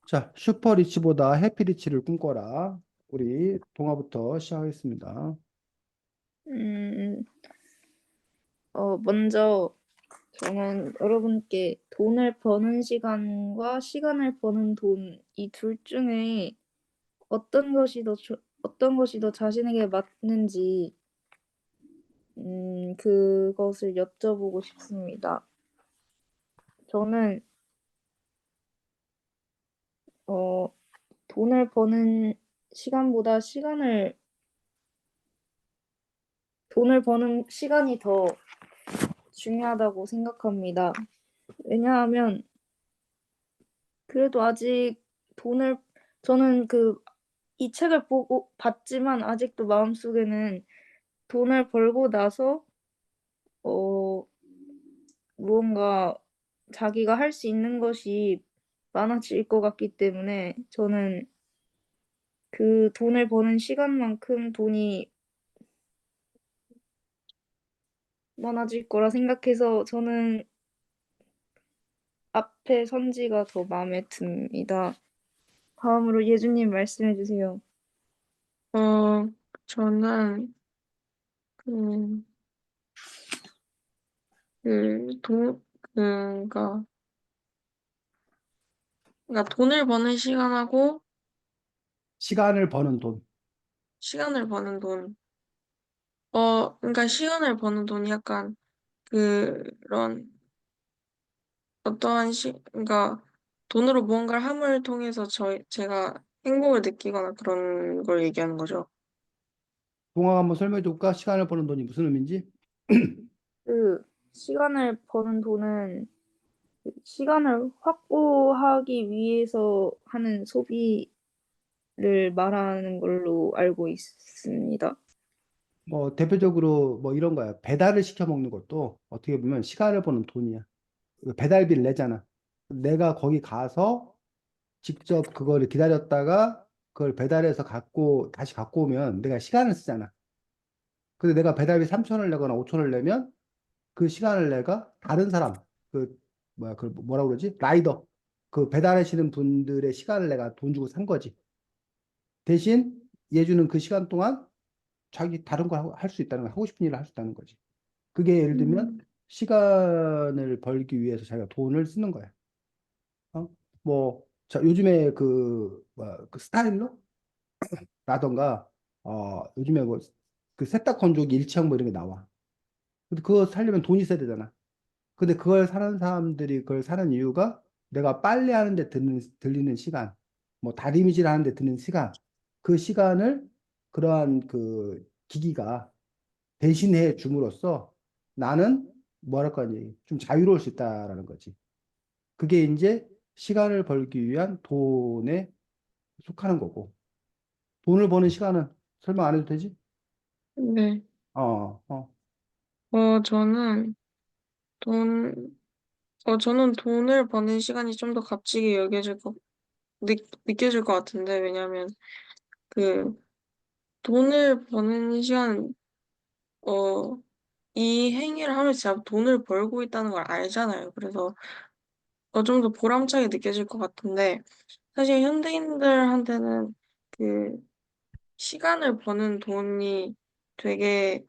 자, 슈퍼리치보다 해피리치를 꿈꿔라. 우리 동화부터 시작하겠습니다. 음, 먼저 저는 여러분께 돈을 버는 시간과 시간을 버는 돈, 이 둘 중에 어떤 것이 더 자신에게 맞는지, 그것을 여쭤보고 싶습니다. 저는, 어, 돈을 버는 시간보다 돈을 버는 시간이 더 중요하다고 생각합니다. 왜냐하면, 그래도 아직 돈을, 저는 이 책을 봤지만 아직도 마음속에는 돈을 벌고 나서 어 무언가 자기가 할 수 있는 것이 많아질 것 같기 때문에 저는 그 돈을 버는 시간만큼 돈이 많아질 거라 생각해서 저는 앞에 선지가 더 마음에 듭니다. 다음으로 예주님 말씀해 주세요. 저는 그, 그, 돈, 그러니까 돈을 버는 시간하고 시간을 버는 돈. 시간을 버는 돈. 그러니까 시간을 버는 돈이 약간 그런 그러니까 돈으로 무언가를 함을 통해서 제가 행복을 느끼거나 그런 걸 얘기하는 거죠. 동화가 한번 설명해 줄까? 시간을 버는 돈이 무슨 의미인지? 그 시간을 버는 돈은 시간을 확보하기 위해서 하는 소비를 말하는 걸로 알고 있습니다. 뭐 대표적으로 뭐 이런 거야. 배달을 시켜 먹는 것도 어떻게 보면 시간을 버는 돈이야. 배달비를 내잖아. 내가 거기 가서 직접 그거를 기다렸다가 그걸 배달해서 다시 갖고 오면 내가 시간을 쓰잖아. 근데 내가 배달비 3천원을 내거나 5천원을 내면 그 시간을 내가 다른 사람, 그, 뭐라 그러지? 라이더. 그 배달하시는 분들의 시간을 내가 돈 주고 산 거지. 대신 예주는 그 시간 동안 자기 다른 걸 할 수 있다는 거, 하고 싶은 일을 할 수 있다는 거지. 그게 예를 들면 시간을 벌기 위해서 자기가 돈을 쓰는 거야. 어? 뭐, 자, 요즘에 그 스타일러? 라던가, 요즘에 뭐, 그 세탁 건조기 일체형 뭐 이런 게 나와. 근데 그거 살려면 돈이 있어야 되잖아. 근데 그걸 사는 사람들이 그걸 사는 이유가 내가 빨래하는 데 들리는 시간, 뭐 다리미질 하는 데 드는 시간, 그 시간을 그러한 그 기기가 대신해 줌으로써 나는 뭐랄까 이제 좀 자유로울 수 있다라는 거지. 그게 이제 시간을 벌기 위한 돈에 속하는 거고. 돈을 버는 시간은 설명 안 해도 되지? 네. 어, 어. 저는 돈, 저는 돈을 버는 시간이 좀 더 값지게 느껴질 것 같은데, 왜냐면 그 돈을 버는 시간, 어, 이 행위를 하면서 제가 돈을 벌고 있다는 걸 알잖아요. 그래서 좀 더 보람차게 느껴질 것 같은데, 사실 현대인들한테는 그 시간을 버는 돈이 되게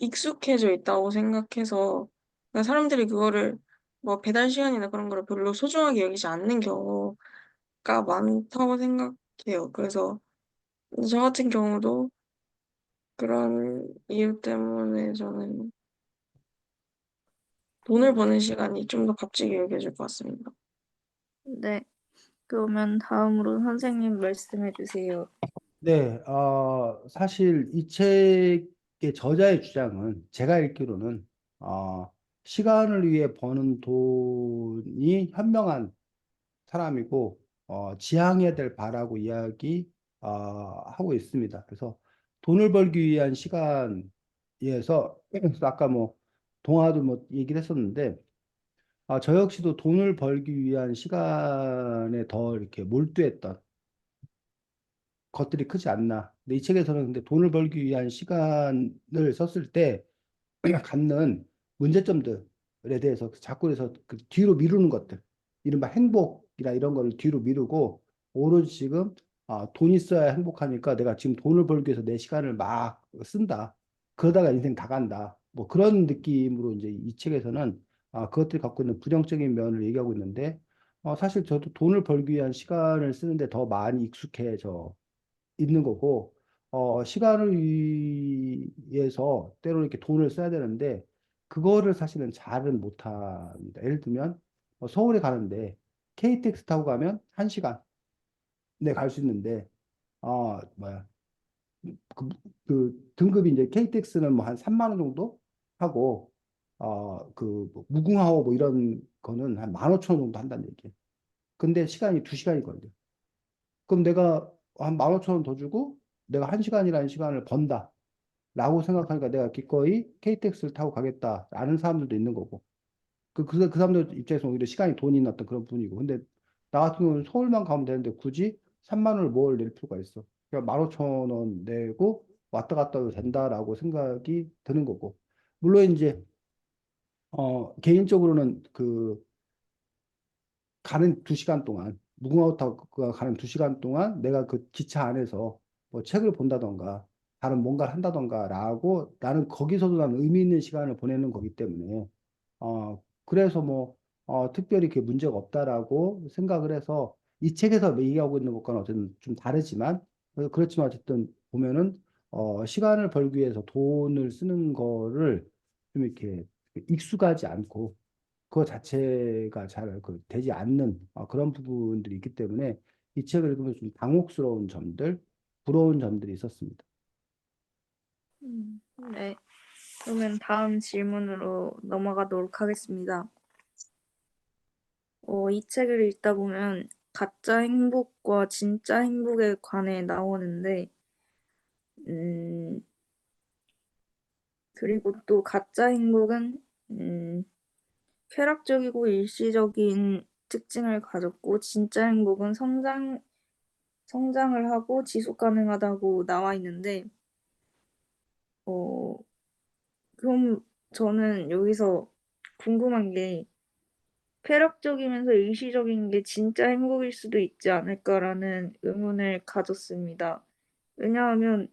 익숙해져 있다고 생각해서 그러니까 사람들이 그거를 뭐 배달 시간이나 그런 거를 별로 소중하게 여기지 않는 경우가 많다고 생각해요. 그래서 저 같은 경우도 그런 이유 때문에 저는 돈을 버는 시간이 좀 더 값지게 여겨질 것 같습니다. 네, 그러면 다음으로 선생님 말씀해 주세요. 네, 사실 이 책의 저자의 주장은 제가 읽기로는 시간을 위해 버는 돈이 현명한 사람이고 지향해야 될 바라고 하고 있습니다. 그래서 돈을 벌기 위한 시간에서 아까 뭐 동화도 뭐 얘기를 했었는데 저 역시도 돈을 벌기 위한 시간에 더 이렇게 몰두했던 것들이 크지 않나. 근데 이 책에서는 근데 돈을 벌기 위한 시간을 썼을 때 갖는 문제점들에 대해서 자꾸 해서 그 뒤로 미루는 것들, 이른바 행복이라고 행복이나 이런 거를 뒤로 미루고 오로지 지금 돈 있어야 행복하니까 내가 지금 돈을 벌기 위해서 내 시간을 막 쓴다. 그러다가 인생 다 간다. 뭐 그런 느낌으로 이제 이 책에서는 그것들이 갖고 있는 부정적인 면을 얘기하고 있는데 사실 저도 돈을 벌기 위한 시간을 쓰는데 더 많이 익숙해져 있는 거고, 시간을 위해서 때로 이렇게 돈을 써야 되는데, 그거를 사실은 잘은 못합니다. 예를 들면, 서울에 가는데, KTX 타고 가면 1시간 내 갈 수 있는데, 뭐야, 그, 그 등급이 이제 KTX는 뭐 한 3만 원 정도 하고, 뭐 무궁화호 뭐 이런 거는 한 15,000원 정도 한다는 얘기예요. 근데 시간이 2시간이거든요. 그럼 내가 한 15,000원 더 주고 내가 1시간이라는 시간을 번다. 라고 생각하니까 내가 기꺼이 KTX를 타고 가겠다라는 사람들도 있는 거고. 그 사람들 입장에서 오히려 시간이 돈이 났던 그런 분이고. 근데 나 같은 경우는 서울만 가면 되는데 굳이 3만 원을 뭘 낼 필요가 있어. 그냥 15,000원 내고 왔다 갔다 해도 된다라고 생각이 드는 거고. 물론 이제, 개인적으로는 가는 2시간 동안, 무궁화 타고 가는 2시간 동안 내가 그 기차 안에서 뭐 책을 본다던가, 다른 뭔가를 한다던가, 라고 나는 거기서도 나는 의미 있는 시간을 보내는 거기 때문에, 그래서 뭐, 특별히 그게 문제가 없다라고 생각을 해서 이 책에서 얘기하고 있는 것과는 어쨌든 좀 다르지만, 그렇지만 어쨌든 보면은, 시간을 벌기 위해서 돈을 쓰는 거를 좀 이렇게 익숙하지 않고, 그거 자체가 잘 되지 않는 그런 부분들이 있기 때문에 이 책을 읽으면서 좀 당혹스러운 점들, 부러운 점들이 있었습니다. 네. 그러면 다음 질문으로 넘어가도록 하겠습니다. 이 책을 읽다 보면 가짜 행복과 진짜 행복에 관해 나오는데, 음, 그리고 또 가짜 행복은, 쾌락적이고 일시적인 특징을 가졌고, 진짜 행복은 성장을 하고 지속 가능하다고 나와 있는데, 어, 그럼 저는 여기서 궁금한 게, 쾌락적이면서 일시적인 게 진짜 행복일 수도 있지 않을까라는 의문을 가졌습니다. 왜냐하면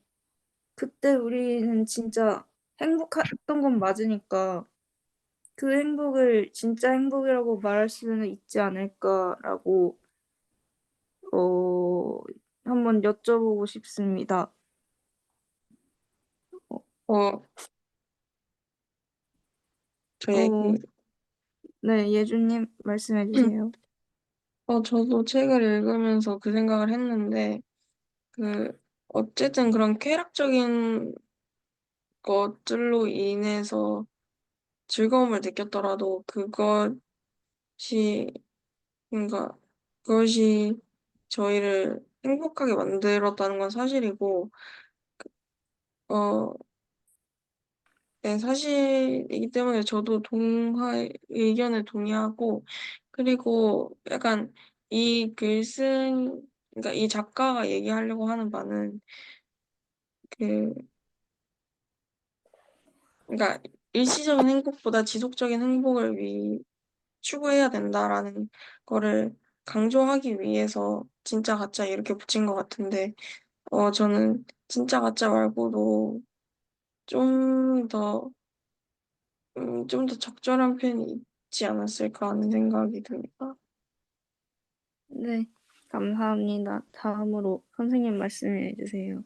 그때 우리는 진짜 행복했던 건 맞으니까 그 행복을 진짜 행복이라고 말할 수는 있지 않을까라고 어, 한번 여쭤보고 싶습니다. 어, 저 어, 얘기, 네, 예주님 말씀해 주세요. 저도 책을 읽으면서 그 생각을 했는데, 그, 어쨌든 그런 쾌락적인 것들로 인해서 즐거움을 느꼈더라도 그러니까 그것이 저희를 행복하게 만들었다는 건 사실이고, 어, 네, 사실이기 때문에 저도 의견에 동의하고, 그리고 약간 그러니까 이 작가가 얘기하려고 하는 바는, 그, 그러니까 일시적인 행복보다 지속적인 행복을 추구해야 된다라는 거를 강조하기 위해서 진짜 가짜 이렇게 붙인 것 같은데, 저는 진짜 가짜 말고도 좀 더, 좀 더 적절한 편이 있지 않았을까 하는 생각이 듭니다. 네, 감사합니다. 다음으로 선생님 말씀해 주세요.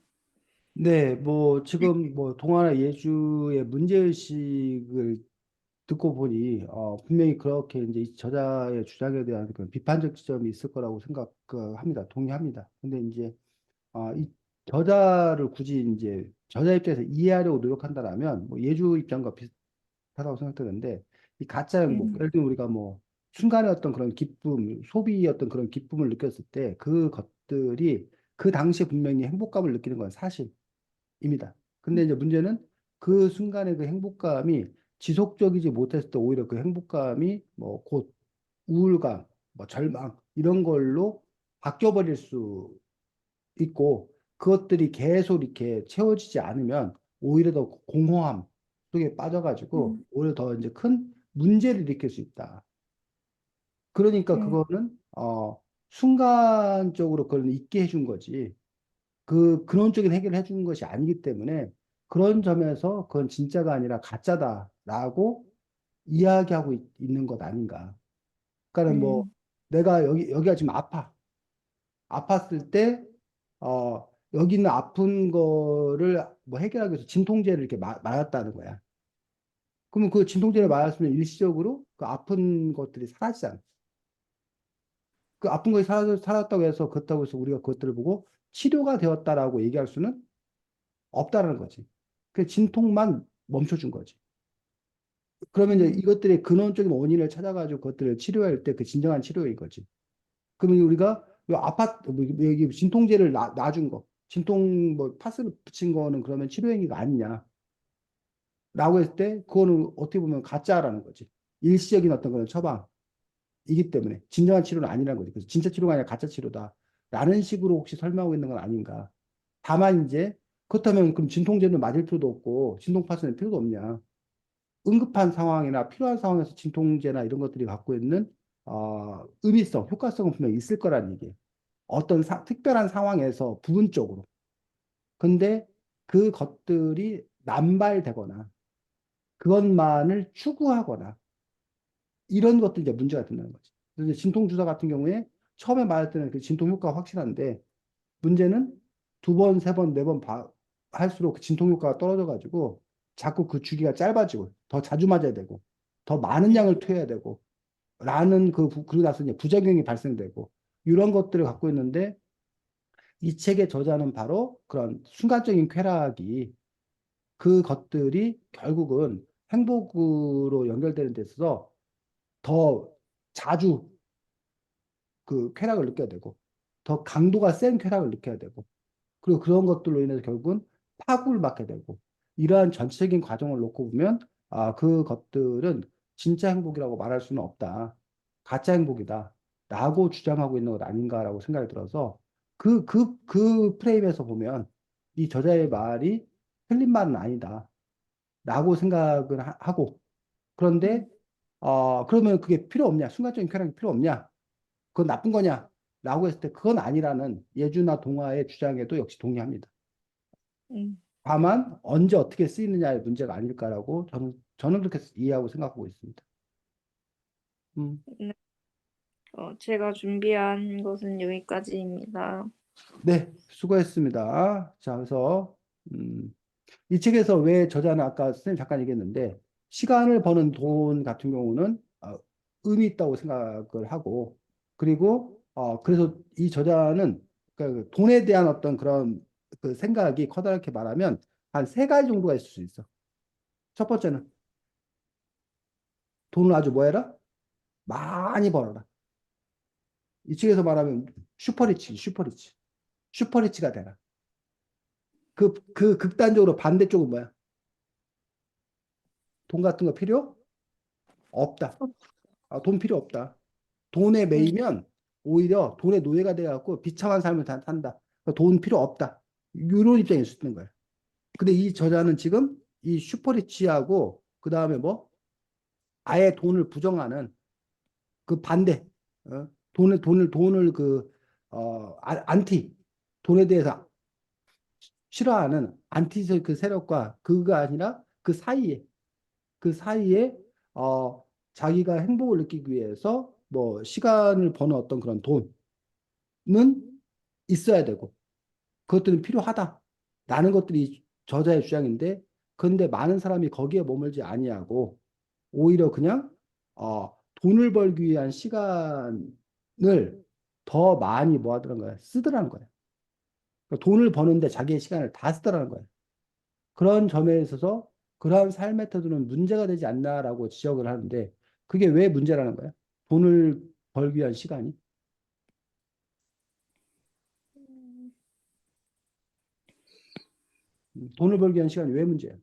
네, 뭐 지금 뭐 동아나 예주의 문제의식을 듣고 보니 분명히 그렇게 이제 이 저자의 주장에 대한 그 비판적 지점이 있을 거라고 생각합니다. 동의합니다. 근데 이제 이 저자를 굳이 이제 저자 입장에서 이해하려고 노력한다라면 뭐 예주 입장과 비슷하다고 생각되는데 이 가짜 행복, 예를 들면 우리가 뭐 순간의 어떤 그런 기쁨, 소비의 어떤 그런 기쁨을 느꼈을 때 그 것들이 그 당시에 분명히 행복감을 느끼는 건 사실입니다. 근데 이제 문제는 그 순간의 그 행복감이 지속적이지 못했을 때 오히려 그 행복감이 뭐 곧 우울감, 뭐 절망 이런 걸로 바뀌어버릴 수 있고 그것들이 계속 이렇게 채워지지 않으면 오히려 더 공허함 속에 빠져가지고 오히려 더 이제 큰 문제를 일으킬 수 있다. 그러니까 음, 그거는 순간적으로 그걸 잊게 해준 거지. 그 근원적인 해결을 해주는 것이 아니기 때문에 그런 점에서 그건 진짜가 아니라 가짜다라고 이야기하고 있는 것 아닌가. 그러니까 뭐 음, 내가 여기가 지금 아팠을 때 여기 있는 아픈 거를 뭐 해결하기 위해서 진통제를 이렇게 맞았다는 거야. 그러면 그 진통제를 음, 맞았으면 일시적으로 그 아픈 것들이 사라지잖아. 그 아픈 것이 사라졌다고 해서 그렇다고 해서 우리가 그것들을 보고 치료가 되었다라고 얘기할 수는 없다라는 거지. 그 진통만 멈춰준 거지. 그러면 이제 음, 이것들의 근원적인 원인을 찾아가지고 그것들을 치료할 때 그 진정한 치료인 거지. 그러면 우리가 요 아파트 뭐 여기 진통제를 놔준 거, 진통 뭐 파스를 붙인 거는 그러면 치료 행위가 아니냐라고 했을 때 그거는 어떻게 보면 가짜라는 거지. 일시적인 어떤 그런 처방이기 때문에 진정한 치료는 아니라는 거지. 그래서 진짜 치료가 아니라 가짜 치료다라는 식으로 혹시 설명하고 있는 건 아닌가. 다만 이제 그렇다면 그럼 진통제는 맞을 필요도 없고 진통 파스는 필요도 없냐. 응급한 상황이나 필요한 상황에서 진통제나 이런 것들이 갖고 있는 의미성, 효과성은 분명히 있을 거라는 얘기예요. 어떤 특별한 상황에서 부분적으로. 근데 그 것들이 남발되거나 그것만을 추구하거나 이런 것들이 이제 문제가 된다는 거지. 그래서 진통 주사 같은 경우에 처음에 맞을 때는 그 진통 효과가 확실한데 문제는 두 번, 세 번, 네 번 할수록 그 진통 효과가 떨어져 가지고 자꾸 그 주기가 짧아지고 더 자주 맞아야 되고 더 많은 음, 양을 투여해야 되고 라는 그리고 나서 이제 부작용이 발생되고 이런 것들을 갖고 있는데 이 책의 저자는 바로 그런 순간적인 쾌락이 그 것들이 결국은 행복으로 연결되는 데 있어서 더 자주 그 쾌락을 느껴야 되고 더 강도가 센 쾌락을 느껴야 되고 그리고 그런 것들로 인해서 결국은 파국을 맞게 되고 이러한 전체적인 과정을 놓고 보면 그 것들은 진짜 행복이라고 말할 수는 없다. 가짜 행복이다. 라고 주장하고 있는 것 아닌가라고 생각이 들어서 그 프레임에서 보면 이 저자의 말이 틀린 말은 아니다. 라고 생각을 하고 그런데 음. 그러면 그게 필요 없냐? 순간적인 쾌락이 필요 없냐? 그건 나쁜 거냐? 라고 했을 때 그건 아니라는 예주나 동화의 주장에도 역시 동의합니다. 음. 다만 언제 어떻게 쓰이느냐의 문제가 아닐까라고 저는 그렇게 이해하고 생각하고 있습니다. 음, 네. 제가 준비한 것은 여기까지입니다. 네, 수고했습니다. 자, 그래서 이 책에서 왜 저자는 아까 선생님 잠깐 얘기했는데 시간을 버는 돈 같은 경우는 의미 있다고 생각을 하고 그리고 그래서 이 저자는 그 돈에 대한 어떤 그런 그 생각이 커다랗게 말하면 한 세 가지 정도가 있을 수 있어. 첫 번째는 돈을 아주 뭐 해라? 많이 벌어라. 이 책에서 말하면 슈퍼리치가 되라. 그 극단적으로 반대쪽은 뭐야? 돈 같은 거 필요 없다. 돈 필요 없다. 돈에 음, 매이면 오히려 돈의 노예가 돼갖고 비참한 삶을 산다. 그러니까 돈 필요 없다. 이런 입장일 수 있는 거야. 근데 이 저자는 지금 이 슈퍼리치하고 그 다음에 뭐 아예 돈을 부정하는 그 반대. 돈을 안티 돈에 대해서 싫어하는 안티 그 세력과 그가 아니라 그 사이에 자기가 행복을 느끼기 위해서 뭐 시간을 버는 어떤 그런 돈은 있어야 되고 그것들은 필요하다라는 것들이 저자의 주장인데 그런데 많은 사람이 거기에 머물지 아니하고 오히려 그냥 돈을 벌기 위한 시간을 더 많이 뭐 하더란 거야 쓰더라는 거야 그러니까 돈을 버는데 자기의 시간을 다 쓰더라는 거야 그런 점에 있어서 그러한 삶의 태도는 문제가 되지 않나라고 지적을 하는데 그게 왜 문제라는 거야 돈을 벌기 위한 시간이 돈을 벌기 위한 시간이 왜 문제야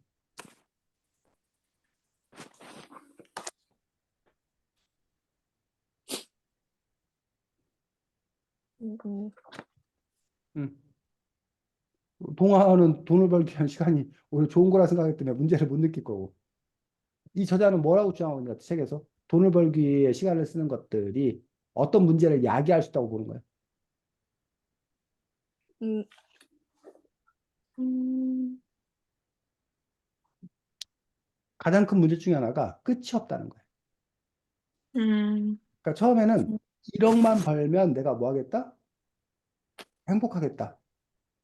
음, 음. 동화는 돈을 벌기 위한 시간이 오히려 좋은 거라 생각하기 때문에 문제를 못 느낄 거고. 이 저자는 뭐라고 주장하고 있는가 책에서 돈을 벌기 위해 시간을 쓰는 것들이 어떤 문제를 야기할 수 있다고 보는 거야? 음, 음, 가장 큰 문제 중에 하나가 끝이 없다는 거야. 음, 그러니까 처음에는 1억만 벌면 내가 뭐 하겠다? 행복하겠다.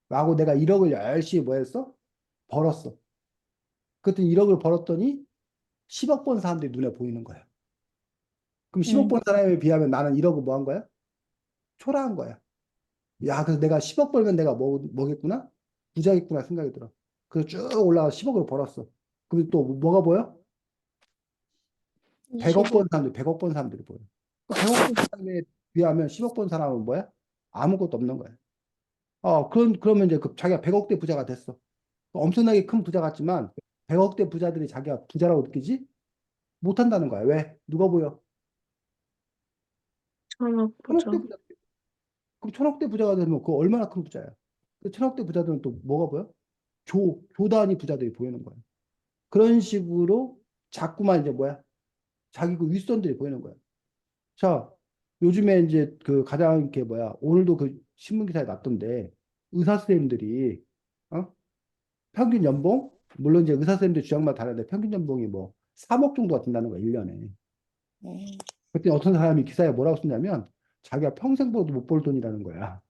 라고 내가 1억을 열심히 뭐 했어? 벌었어. 그랬더니 1억을 벌었더니 10억 번 사람들이 눈에 보이는 거야. 그럼 10억 번 사람에 비하면 나는 1억을 뭐 한 거야? 초라한 거야. 야, 그래서 내가 10억 벌면 내가 뭐겠구나? 부자겠구나 생각이 들어. 그래서 쭉 올라가 10억을 벌었어. 그럼 또 뭐가 보여? 100억 20억. 번 사람들, 100억 번 사람들이 보여. 그 100억 번 사람에 비하면 10억 번 사람은 뭐야? 아무것도 없는 거야. 그러면 이제 그 자기가 100억대 부자가 됐어. 엄청나게 큰 부자 같지만 100억대 부자들이 자기가 부자라고 느끼지 못한다는 거야. 왜? 누가 보여? 전업 천억대 보죠. 부자. 그럼 천억대 부자가 되면 그 얼마나 큰 부자야? 그 천억대 부자들은 또 뭐가 보여? 조단위 부자들이 보이는 거야. 그런 식으로 자꾸만 이제 뭐야? 자기 그 윗선들이 보이는 거야. 자, 요즘에 이제 그 가장 이렇게 뭐야? 오늘도 그 신문 기사에 났던데 의사 선생님들이 어? 평균 연봉 물론 이제 의사 선생님들 주장마다 다른데 평균 연봉이 뭐 3억 정도가 된다는 거야, 1년에. 그때 어떤 사람이 기사에 뭐라고 썼냐면 자기가 평생 벌어도 못 벌 돈이라는 거야.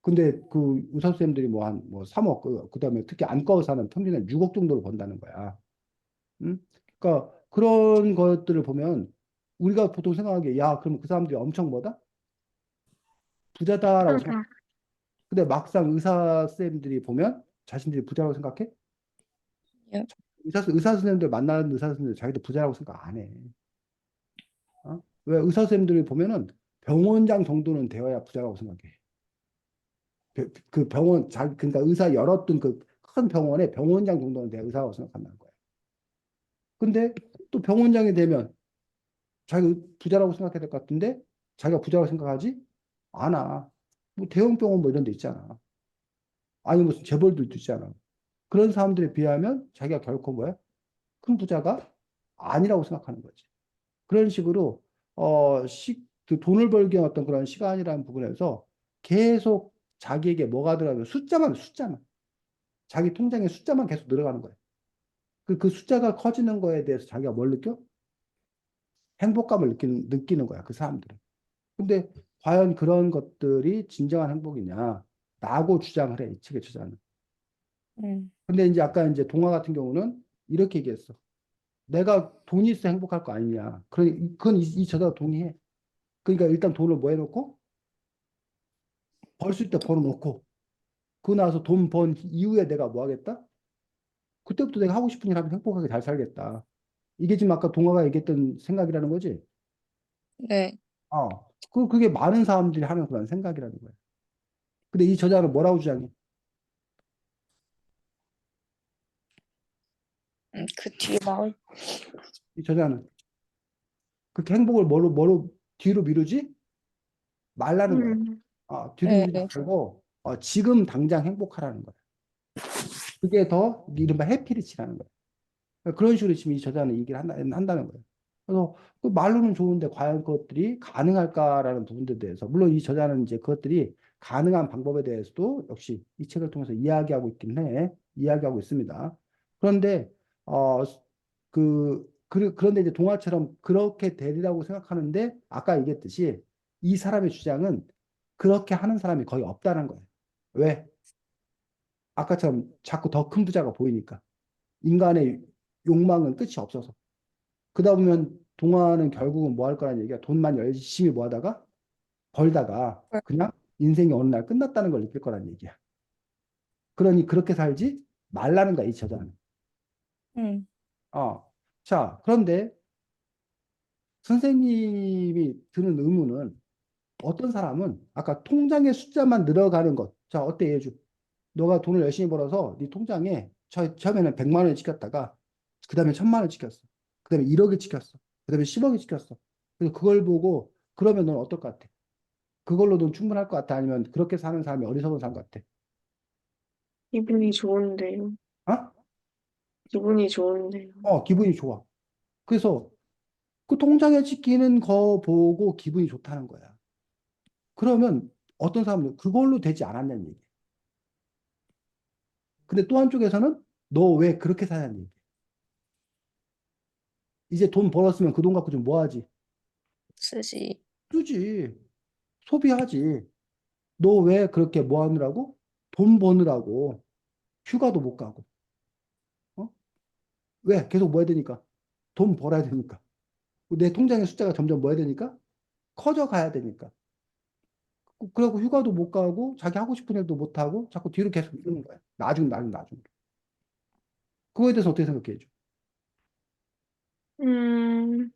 근데 그 의사 선생님들이 뭐 한 뭐 3억 그다음에 특히 안과 의사는 평균에 6억 정도를 번다는 거야. 응? 그러니까 그런 것들을 보면 우리가 보통 생각하기에 야, 그럼 그 사람들이 엄청 뭐다? 부자다라고 생각. 그러니까 근데 막상 의사 선생님들이 보면 자신들이 부자라고 생각해? 예. 의사 선생님들 만나는 의사 선생님들 자기도 부자라고 생각 안 해. 어? 왜 의사 선생님들이 보면은 병원장 정도는 되어야 부자라고 생각해. 그 병원 그러니까 의사 열었던 그 큰 병원의 병원장 정도는 돼야 의사라고 생각한다는 거야. 근데 또 병원장이 되면 자기 부자라고 생각해야 될 것 같은데 자기가 부자라고 생각하지 않아. 뭐 대형 병원 뭐 이런 데 있잖아. 아니 무슨 재벌들도 있잖아. 그런 사람들에 비하면 자기가 결코 뭐야? 큰 부자가 아니라고 생각하는 거지. 그런 식으로 그 돈을 벌기 위한 어떤 그런 시간이라는 부분에서 계속 자기에게 뭐가 들어가면 숫자만 자기 통장에 숫자만 계속 늘어가는 거예요. 그 숫자가 커지는 거에 대해서 자기가 뭘 느껴? 행복감을 느끼는 거야, 그 사람들은. 근데 과연 그런 것들이 진정한 행복이냐? 라고 주장을 해, 이 책의 저자는. 음, 근데 이제 아까 이제 동화 같은 경우는 이렇게 얘기했어. 내가 돈이 있어 행복할 거 아니냐. 그건 이 저자가 동의해. 그러니까 일단 돈을 뭐 해놓고 벌 수 있다 벌어놓고 그거 나서 돈 번 이후에 내가 뭐 하겠다? 그때부터 내가 하고 싶은 일 하면 행복하게 잘 살겠다. 이게 지금 아까 동화가 얘기했던 생각이라는 거지. 네. 그게 많은 사람들이 하는 그런 생각이라는 거야. 근데 이 저자는 뭐라고 주장해? 그 뒤에 나올. 이 저자는 그렇게 행복을 뭐로 뒤로 미루지 말라는 거야. 음, 뒤로 네, 미루지 네. 말고 지금 당장 행복하라는 거야. 그게 더 이른바 해피리치라는 거야. 그러니까 그런 식으로 지금 이 저자는 얘기를 한다는 거예요. 그래서 그 말로는 좋은데 과연 그것들이 가능할까라는 부분들에 대해서 물론 이 저자는 이제 그것들이 가능한 방법에 대해서도 역시 이 책을 통해서 이야기하고 있긴 해. 이야기하고 있습니다. 그런데 그런데 이제 동화처럼 그렇게 되리라고 생각하는데 아까 얘기했듯이 이 사람의 주장은 그렇게 하는 사람이 거의 없다는 거예요. 왜? 아까처럼 자꾸 더 큰 부자가 보이니까. 인간의 욕망은 끝이 없어서. 그러다 보면 동화는 결국은 뭐 할 거라는 얘기야. 돈만 열심히 모아다가 벌다가 그냥 인생이 어느 날 끝났다는 걸 느낄 거라는 얘기야. 그러니 그렇게 살지 말라는 거야, 이 저자는. 음, 자, 그런데 선생님이 드는 의문은 어떤 사람은 아까 통장의 숫자만 늘어가는 것. 자, 어때, 예주? 너가 돈을 열심히 벌어서 네 통장에 처음에는 100만 원을 찍혔다가 그 다음에 1000만 원을 찍혔어. 그 다음에 1억을 찍혔어. 그 다음에 10억이 찍혔어. 그래서 그걸 보고 그러면 넌 어떨 것 같아? 그걸로 넌 충분할 것 같아? 아니면 그렇게 사는 사람이 어리석은 사람 같아? 기분이 좋은데요. 어? 기분이 좋은데요. 기분이 좋아. 그래서 그 통장에 찍히는 거 보고 기분이 좋다는 거야. 그러면 어떤 사람은 그걸로 되지 않았냐는 얘기. 근데 또 한쪽에서는 너 왜 그렇게 사냐는 얘기. 이제 돈 벌었으면 그 돈 갖고 좀 뭐 하지? 쓰지. 쓰지. 소비하지. 너 왜 그렇게 뭐 하느라고? 돈 버느라고 휴가도 못 가고. 어? 왜? 계속 뭐 해야 되니까? 돈 벌어야 되니까. 내 통장의 숫자가 점점 뭐 해야 되니까? 커져 가야 되니까. 그러고 휴가도 못 가고 자기 하고 싶은 일도 못 하고 자꾸 뒤로 계속 미루는 거야. 나중. 그거에 대해서 어떻게 생각해 줘? 음,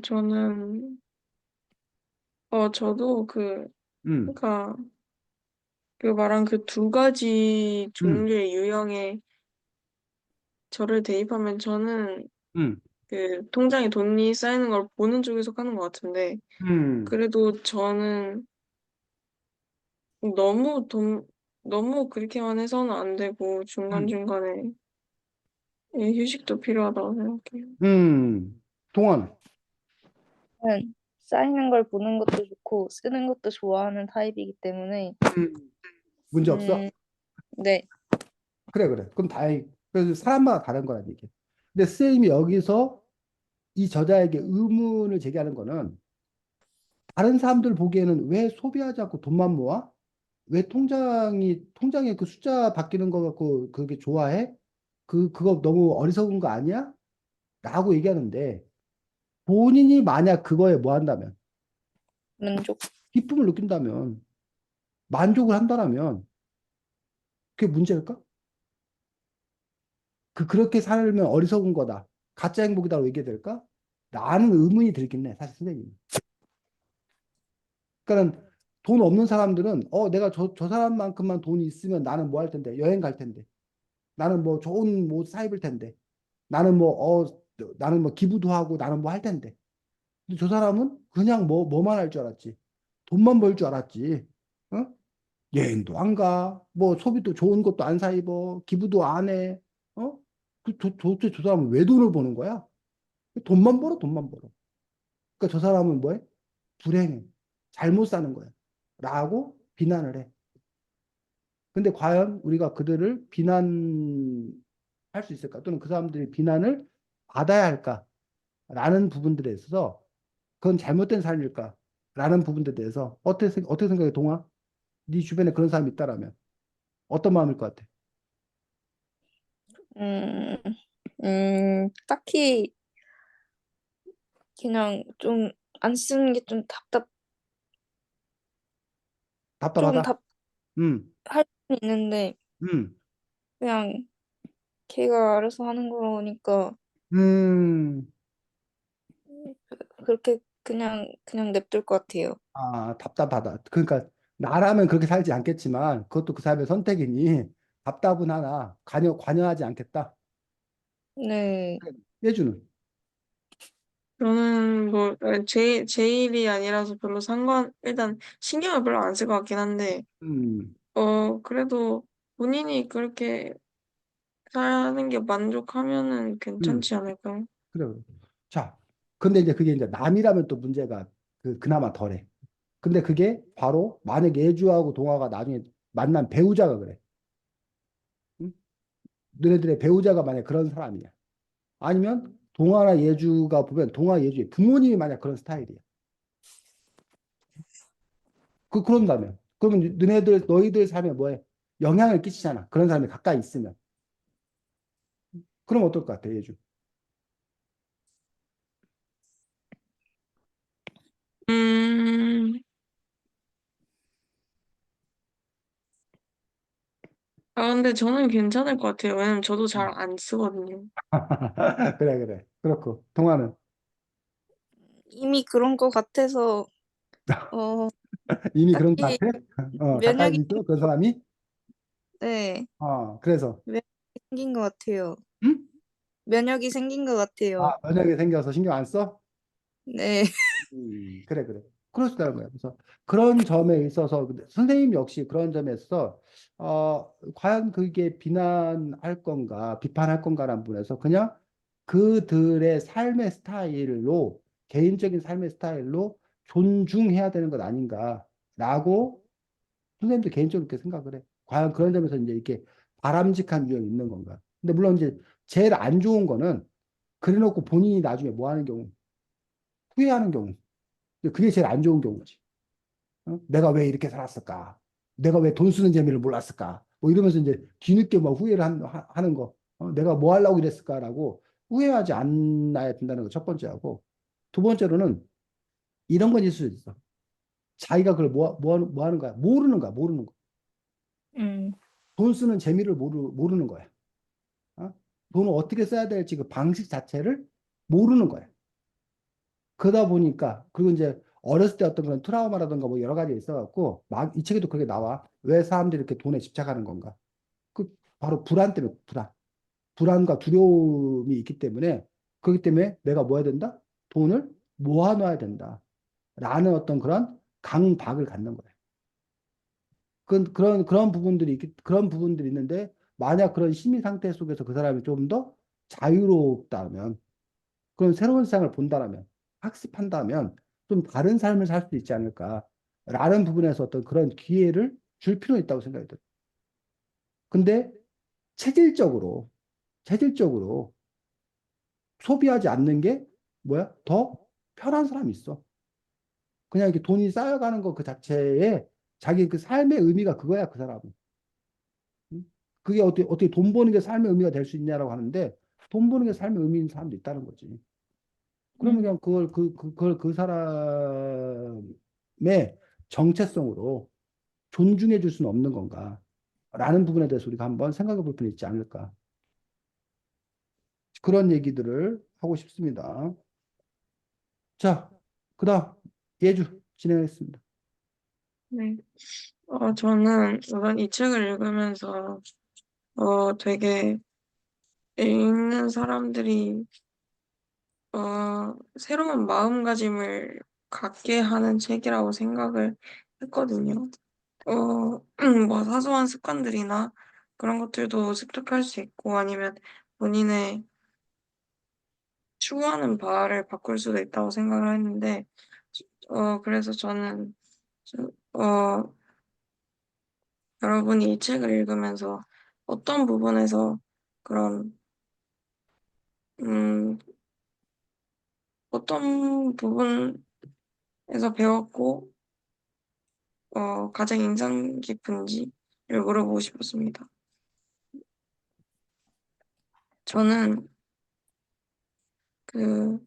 저는, 저도 음, 그러니까 그 말한 그 두 가지 음, 종류의 유형의 저를 대입하면 저는 음, 그 통장에 돈이 쌓이는 걸 보는 쪽에 속하는 것 같은데, 음, 그래도 저는 너무 그렇게만 해서는 안 되고, 음, 중간중간에 휴식도 필요하다고 생각해요. 동안, 저는 쌓이는 걸 보는 것도 좋고 쓰는 것도 좋아하는 타입이기 때문에 음, 문제 없어? 음, 네. 그래. 그럼 다행. 그래서 사람마다 다른 거란 얘기야. 근데 선생님이 여기서 이 저자에게 의문을 제기하는 거는 다른 사람들 보기에는 왜 소비하지 않고 돈만 모아? 왜 통장에 그 숫자 바뀌는 거 갖고 그게 좋아해? 그거 너무 어리석은 거 아니야? 라고 얘기하는데 본인이 만약 그거에 뭐 한다면, 만족. 기쁨을 느낀다면, 만족을 한다면 그게 문제일까? 그렇게 살면 어리석은 거다. 가짜 행복이다라고 얘기해야 될까? 라는 의문이 들긴 해, 사실 선생님. 그러니까 돈 없는 사람들은 내가 저 사람만큼만 돈이 있으면 나는 뭐 할 텐데 여행 갈 텐데 나는 뭐 좋은 옷 사 입을 텐데 나는 나는 뭐 기부도 하고 나는 뭐 할 텐데 근데 저 사람은 그냥 뭐만 할 줄 알았지 돈만 벌 줄 알았지 어? 여행도 안 가, 뭐 소비도 좋은 것도 안 사 입어, 기부도 안 해, 어? 도대체 저 사람은 왜 돈을 버는 거야? 돈만 벌어. 그러니까 저 사람은 뭐해? 불행해. 잘못 사는 거야. 라고 비난을 해. 근데 과연 우리가 그들을 비난할 수 있을까? 또는 그 사람들이 비난을 받아야 할까? 라는 부분들에 있어서 그건 잘못된 삶일까? 라는 부분들에 대해서 어떻게 생각해, 동아? 네 주변에 그런 사람이 있다라면 어떤 마음일 것 같아? 음, 딱히 그냥 좀 안 쓰는 게 좀 좀 답답하다? 답할 음, 수 있는데 음, 그냥 걔가 알아서 하는 거니까 음. 그렇게 그냥 냅둘 것 같아요. 답답하다. 그러니까 나라면 그렇게 살지 않겠지만 그것도 그 사람의 선택이니 답답은 하나 관여하지 않겠다. 네. 예주는. 저는 뭐, 제 일이 아니라서 별로 일단 신경을 별로 안 쓸 것 같긴 한데, 음, 그래도 본인이 그렇게 사는 게 만족하면은 음, 괜찮지 않을까요? 그래. 자, 근데 이제 그게 이제 남이라면 또 문제가 그나마 덜해. 근데 그게 바로 만약 예주하고 동화가 나중에 만난 배우자가 그래. 응? 너네들의 배우자가 만약 그런 사람이야. 아니면 동화나 예주가 보면 동화 예주의 부모님이 만약 그런 스타일이야. 그런다면. 그러면 너희들 삶에 뭐에 영향을 끼치잖아. 그런 사람이 가까이 있으면. 그럼 어떨 것 같아, 예주? 음, 근데 저는 괜찮을 것 같아요. 왜냐면 저도 잘 음. 안 쓰거든요. 그래. 그렇고. 동화는 이미 그런 거 같아서 어 이미 그런 것 딱히 같아? 가까이 면역이 있어? 그런 사람이? 네. 그래서. 면역이 생긴 것 같아요. 응? 면역이 생긴 것 같아요. 면역이 생겨서 신경 안 써? 네. 그래. 그럴 수 있다는 거야. 그래서 그런 점에 있어서 근데 선생님 역시 그런 점에 있어서 과연 그게 비난할 건가, 비판할 건가라는 부분에서 그냥 그들의 삶의 스타일로, 개인적인 삶의 스타일로 존중해야 되는 것 아닌가라고 선생님도 개인적으로 그렇게 생각을 해. 과연 그런 점에서 이제 이렇게 바람직한 유형이 있는 건가. 근데 물론 이제 제일 안 좋은 거는 그래 놓고 본인이 나중에 뭐 하는 경우, 후회하는 경우. 그게 제일 안 좋은 경우지. 어? 내가 왜 이렇게 살았을까? 내가 왜 돈 쓰는 재미를 몰랐을까? 뭐 이러면서 이제 뒤늦게 막 후회를 하는 거. 내가 뭐 하려고 이랬을까라고 후회하지 않아야 된다는 거 첫 번째하고. 두 번째로는 이런 건 있을 수 있어. 자기가 그걸 뭐 하는 거야? 모르는 거야, 모르는 거. 음, 돈 쓰는 재미를 모르는 거야. 어? 돈을 어떻게 써야 될지 그 방식 자체를 모르는 거야. 그러다 보니까, 그리고 이제 어렸을 때 어떤 그런 트라우마라든가 뭐 여러 가지 있어갖고, 막 이 책에도 그게 나와. 왜 사람들이 이렇게 돈에 집착하는 건가? 그, 바로 불안 때문에, 불안. 불안과 두려움이 있기 때문에, 그렇기 때문에 내가 뭐 해야 된다? 돈을 모아놔야 된다. 라는 어떤 그런 강박을 갖는 거야. 그런 부분들이 있는데, 만약 그런 심리 상태 속에서 그 사람이 좀 더 자유롭다면, 그런 새로운 세상을 본다라면, 학습한다면, 좀 다른 삶을 살 수 있지 않을까라는 부분에서 어떤 그런 기회를 줄 필요 있다고 생각이 들어요. 근데 체질적으로, 체질적으로 소비하지 않는 게 뭐야? 더 편한 사람이 있어. 그냥 이렇게 돈이 쌓여가는 거 그 자체에 자기 그 삶의 의미가 그거야, 그 사람은. 응? 그게 어떻게 돈 버는 게 삶의 의미가 될 수 있냐라고 하는데, 돈 버는 게 삶의 의미인 사람도 있다는 거지. 그러면 음, 그냥 그걸 그 사람의 정체성으로 존중해 줄 수는 없는 건가? 라는 부분에 대해서 우리가 한번 생각해 볼 필요 있지 않을까? 그런 얘기들을 하고 싶습니다. 자, 그다음 예주 진행하겠습니다. 네. 저는 우선 이 책을 읽으면서 되게 읽는 사람들이 새로운 마음가짐을 갖게 하는 책이라고 생각을 했거든요. 뭐 사소한 습관들이나 그런 것들도 습득할 수 있고 아니면 본인의 추구하는 바를 바꿀 수도 있다고 생각을 했는데, 그래서 저는 좀, 여러분이 이 책을 읽으면서 어떤 부분에서 그런, 음, 어떤 부분에서 배웠고, 가장 인상 깊은지를 물어보고 싶었습니다. 저는 그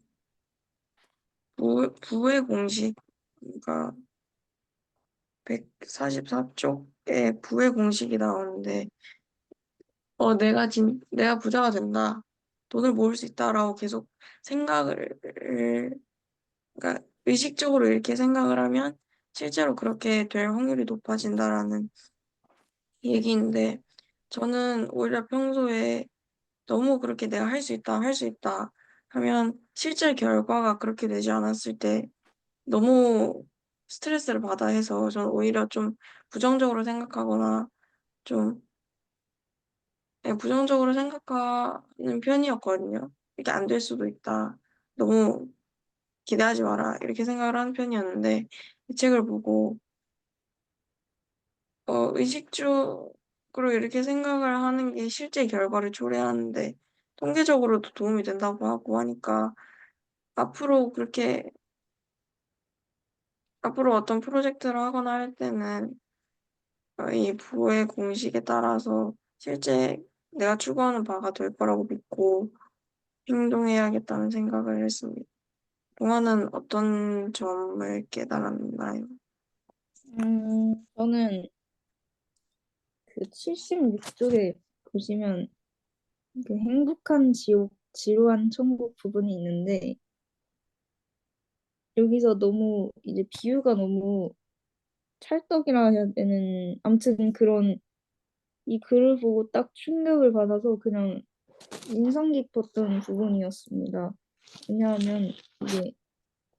부의 공식, 그러니까 144쪽에 부의 공식이 나오는데, 내가 부자가 된다. 돈을 모을 수 있다라고 계속 생각을, 그러니까 의식적으로 이렇게 생각을 하면 실제로 그렇게 될 확률이 높아진다라는 얘기인데, 저는 오히려 평소에 너무 그렇게 내가 할 수 있다, 할 수 있다 하면 실제 결과가 그렇게 되지 않았을 때 너무 스트레스를 받아 해서 저는 오히려 좀 부정적으로 생각하거나 좀 부정적으로 생각하는 편이었거든요. 이게 안 될 수도 있다. 너무 기대하지 마라. 이렇게 생각을 하는 편이었는데, 이 책을 보고, 의식적으로 이렇게 생각을 하는 게 실제 결과를 초래하는데, 통계적으로도 도움이 된다고 하고 하니까, 앞으로 그렇게, 앞으로 어떤 프로젝트를 하거나 할 때는, 이 부의 공식에 따라서 실제 내가 추구하는 바가 될 거라고 믿고 행동해야겠다는 생각을 했습니다. 동화는 어떤 점을 깨달았나요? 저는 그 76쪽에 보시면 그 행복한 지옥, 지루한 천국 부분이 있는데 여기서 너무 이제 비유가 너무 찰떡이라 해야 되는 아무튼 그런 이 글을 보고 딱 충격을 받아서 그냥 인상 깊었던 부분이었습니다. 왜냐하면 이게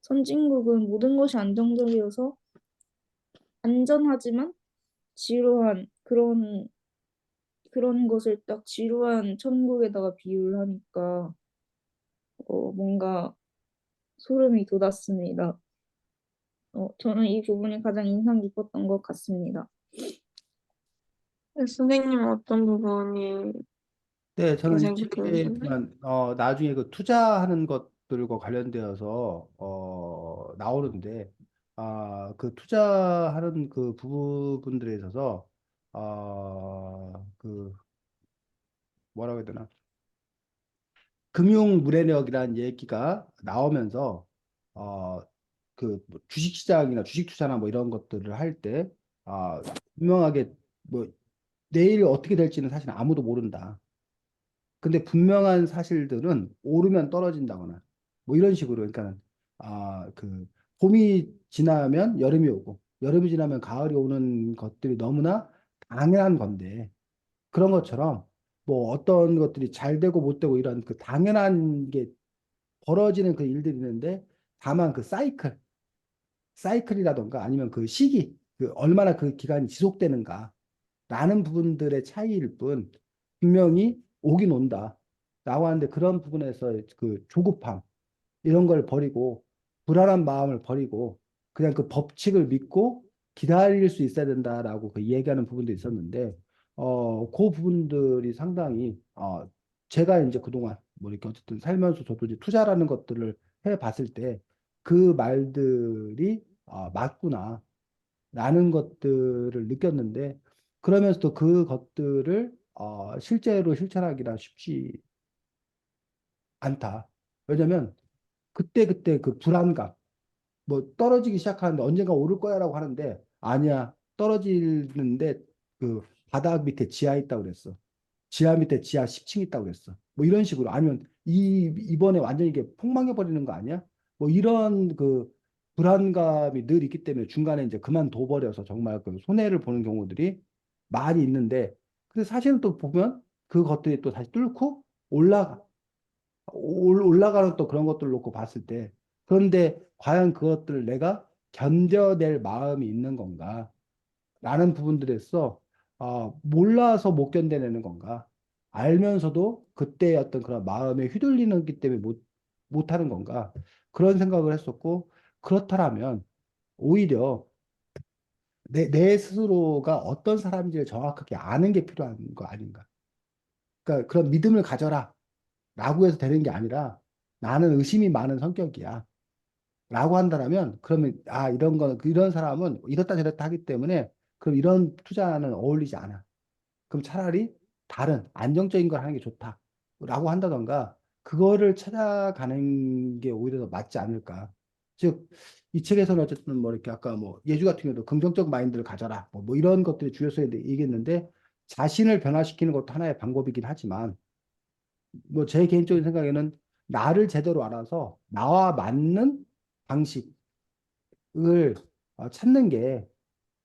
선진국은 모든 것이 안정적이어서 안전하지만 지루한 그런 것을 딱 지루한 천국에다가 비유를 하니까 뭔가 소름이 돋았습니다. 저는 이 부분이 가장 인상 깊었던 것 같습니다. 선생님은 어떤 부분이 네, 저는 이 인상 책에 깊으셨나요? 보면 나중에 그 투자하는 것들과 관련되어서 나오는데 그 투자하는 그 부분들에 있어서 그 뭐라고 해야 되나 금융 물레력이라는 얘기가 나오면서 뭐 주식시장이나 주식 투자나 뭐 이런 것들을 할 때 분명하게 뭐 내일 어떻게 될지는 사실 아무도 모른다. 근데 분명한 사실들은 오르면 떨어진다거나 뭐 이런 식으로 그러니까 그 봄이 지나면 여름이 오고 여름이 지나면 가을이 오는 것들이 너무나 당연한 건데 그런 것처럼 뭐 어떤 것들이 잘 되고 못 되고 이런 그 당연한 게 벌어지는 그 일들이 있는데 다만 그 사이클이라던가 아니면 그 시기 그 얼마나 그 기간이 지속되는가 라는 부분들의 차이일 뿐 분명히 오긴 온다. 라고 하는데 그런 부분에서 그 조급함 이런 걸 버리고 불안한 마음을 버리고 그냥 그 법칙을 믿고 기다릴 수 있어야 된다라고 그 얘기하는 부분도 있었는데 그 부분들이 상당히 제가 이제 그동안 뭐 이렇게 어쨌든 살면서 저도 이제 투자라는 것들을 해 봤을 때 그 말들이 맞구나 라는 것들을 느꼈는데 그러면서도 그 것들을 실제로 실천하기가 쉽지 않다. 왜냐면 그때그때 그 불안감, 뭐 떨어지기 시작하는데 언젠가 오를 거야라고 하는데 아니야. 떨어지는데 그 바닥 밑에 지하 있다고 그랬어. 지하 밑에 지하 10층 있다고 그랬어. 뭐 이런 식으로 아니면 이번에 완전히 이게 폭망해 버리는 거 아니야? 뭐 이런 그 불안감이 늘 있기 때문에 중간에 이제 그만둬 버려서 정말 그 손해를 보는 경우들이 많이 있는데 근데 사실은 또 보면 그것들이 또 다시 뚫고 올라가 올라가는 또 그런 것들을 놓고 봤을 때 그런데 과연 그것들을 내가 견뎌낼 마음이 있는 건가? 라는 부분들에서 몰라서 못 견뎌내는 건가? 알면서도 그때의 어떤 그런 마음에 휘둘리는 기 때문에 못하는 건가? 그런 생각을 했었고, 그렇다면 오히려 내 스스로가 어떤 사람인지를 정확하게 아는 게 필요한 거 아닌가? 그러니까 그런 믿음을 가져라 라고 해서 되는 게 아니라 나는 의심이 많은 성격이야. 라고 한다면 그러면 이런 거 이런 사람은 이렇다 저렇다 하기 때문에 그럼 이런 투자는 어울리지 않아. 그럼 차라리 다른 안정적인 걸 하는 게 좋다. 라고 한다던가 그거를 찾아가는 게 오히려 더 맞지 않을까. 즉, 이 책에서는 어쨌든 뭐 이렇게 아까 뭐 예주 같은 경우도 긍정적 마인드를 가져라. 뭐 이런 것들이 주요성에 얘기했는데 자신을 변화시키는 것도 하나의 방법이긴 하지만 뭐 제 개인적인 생각에는 나를 제대로 알아서 나와 맞는 방식을 찾는 게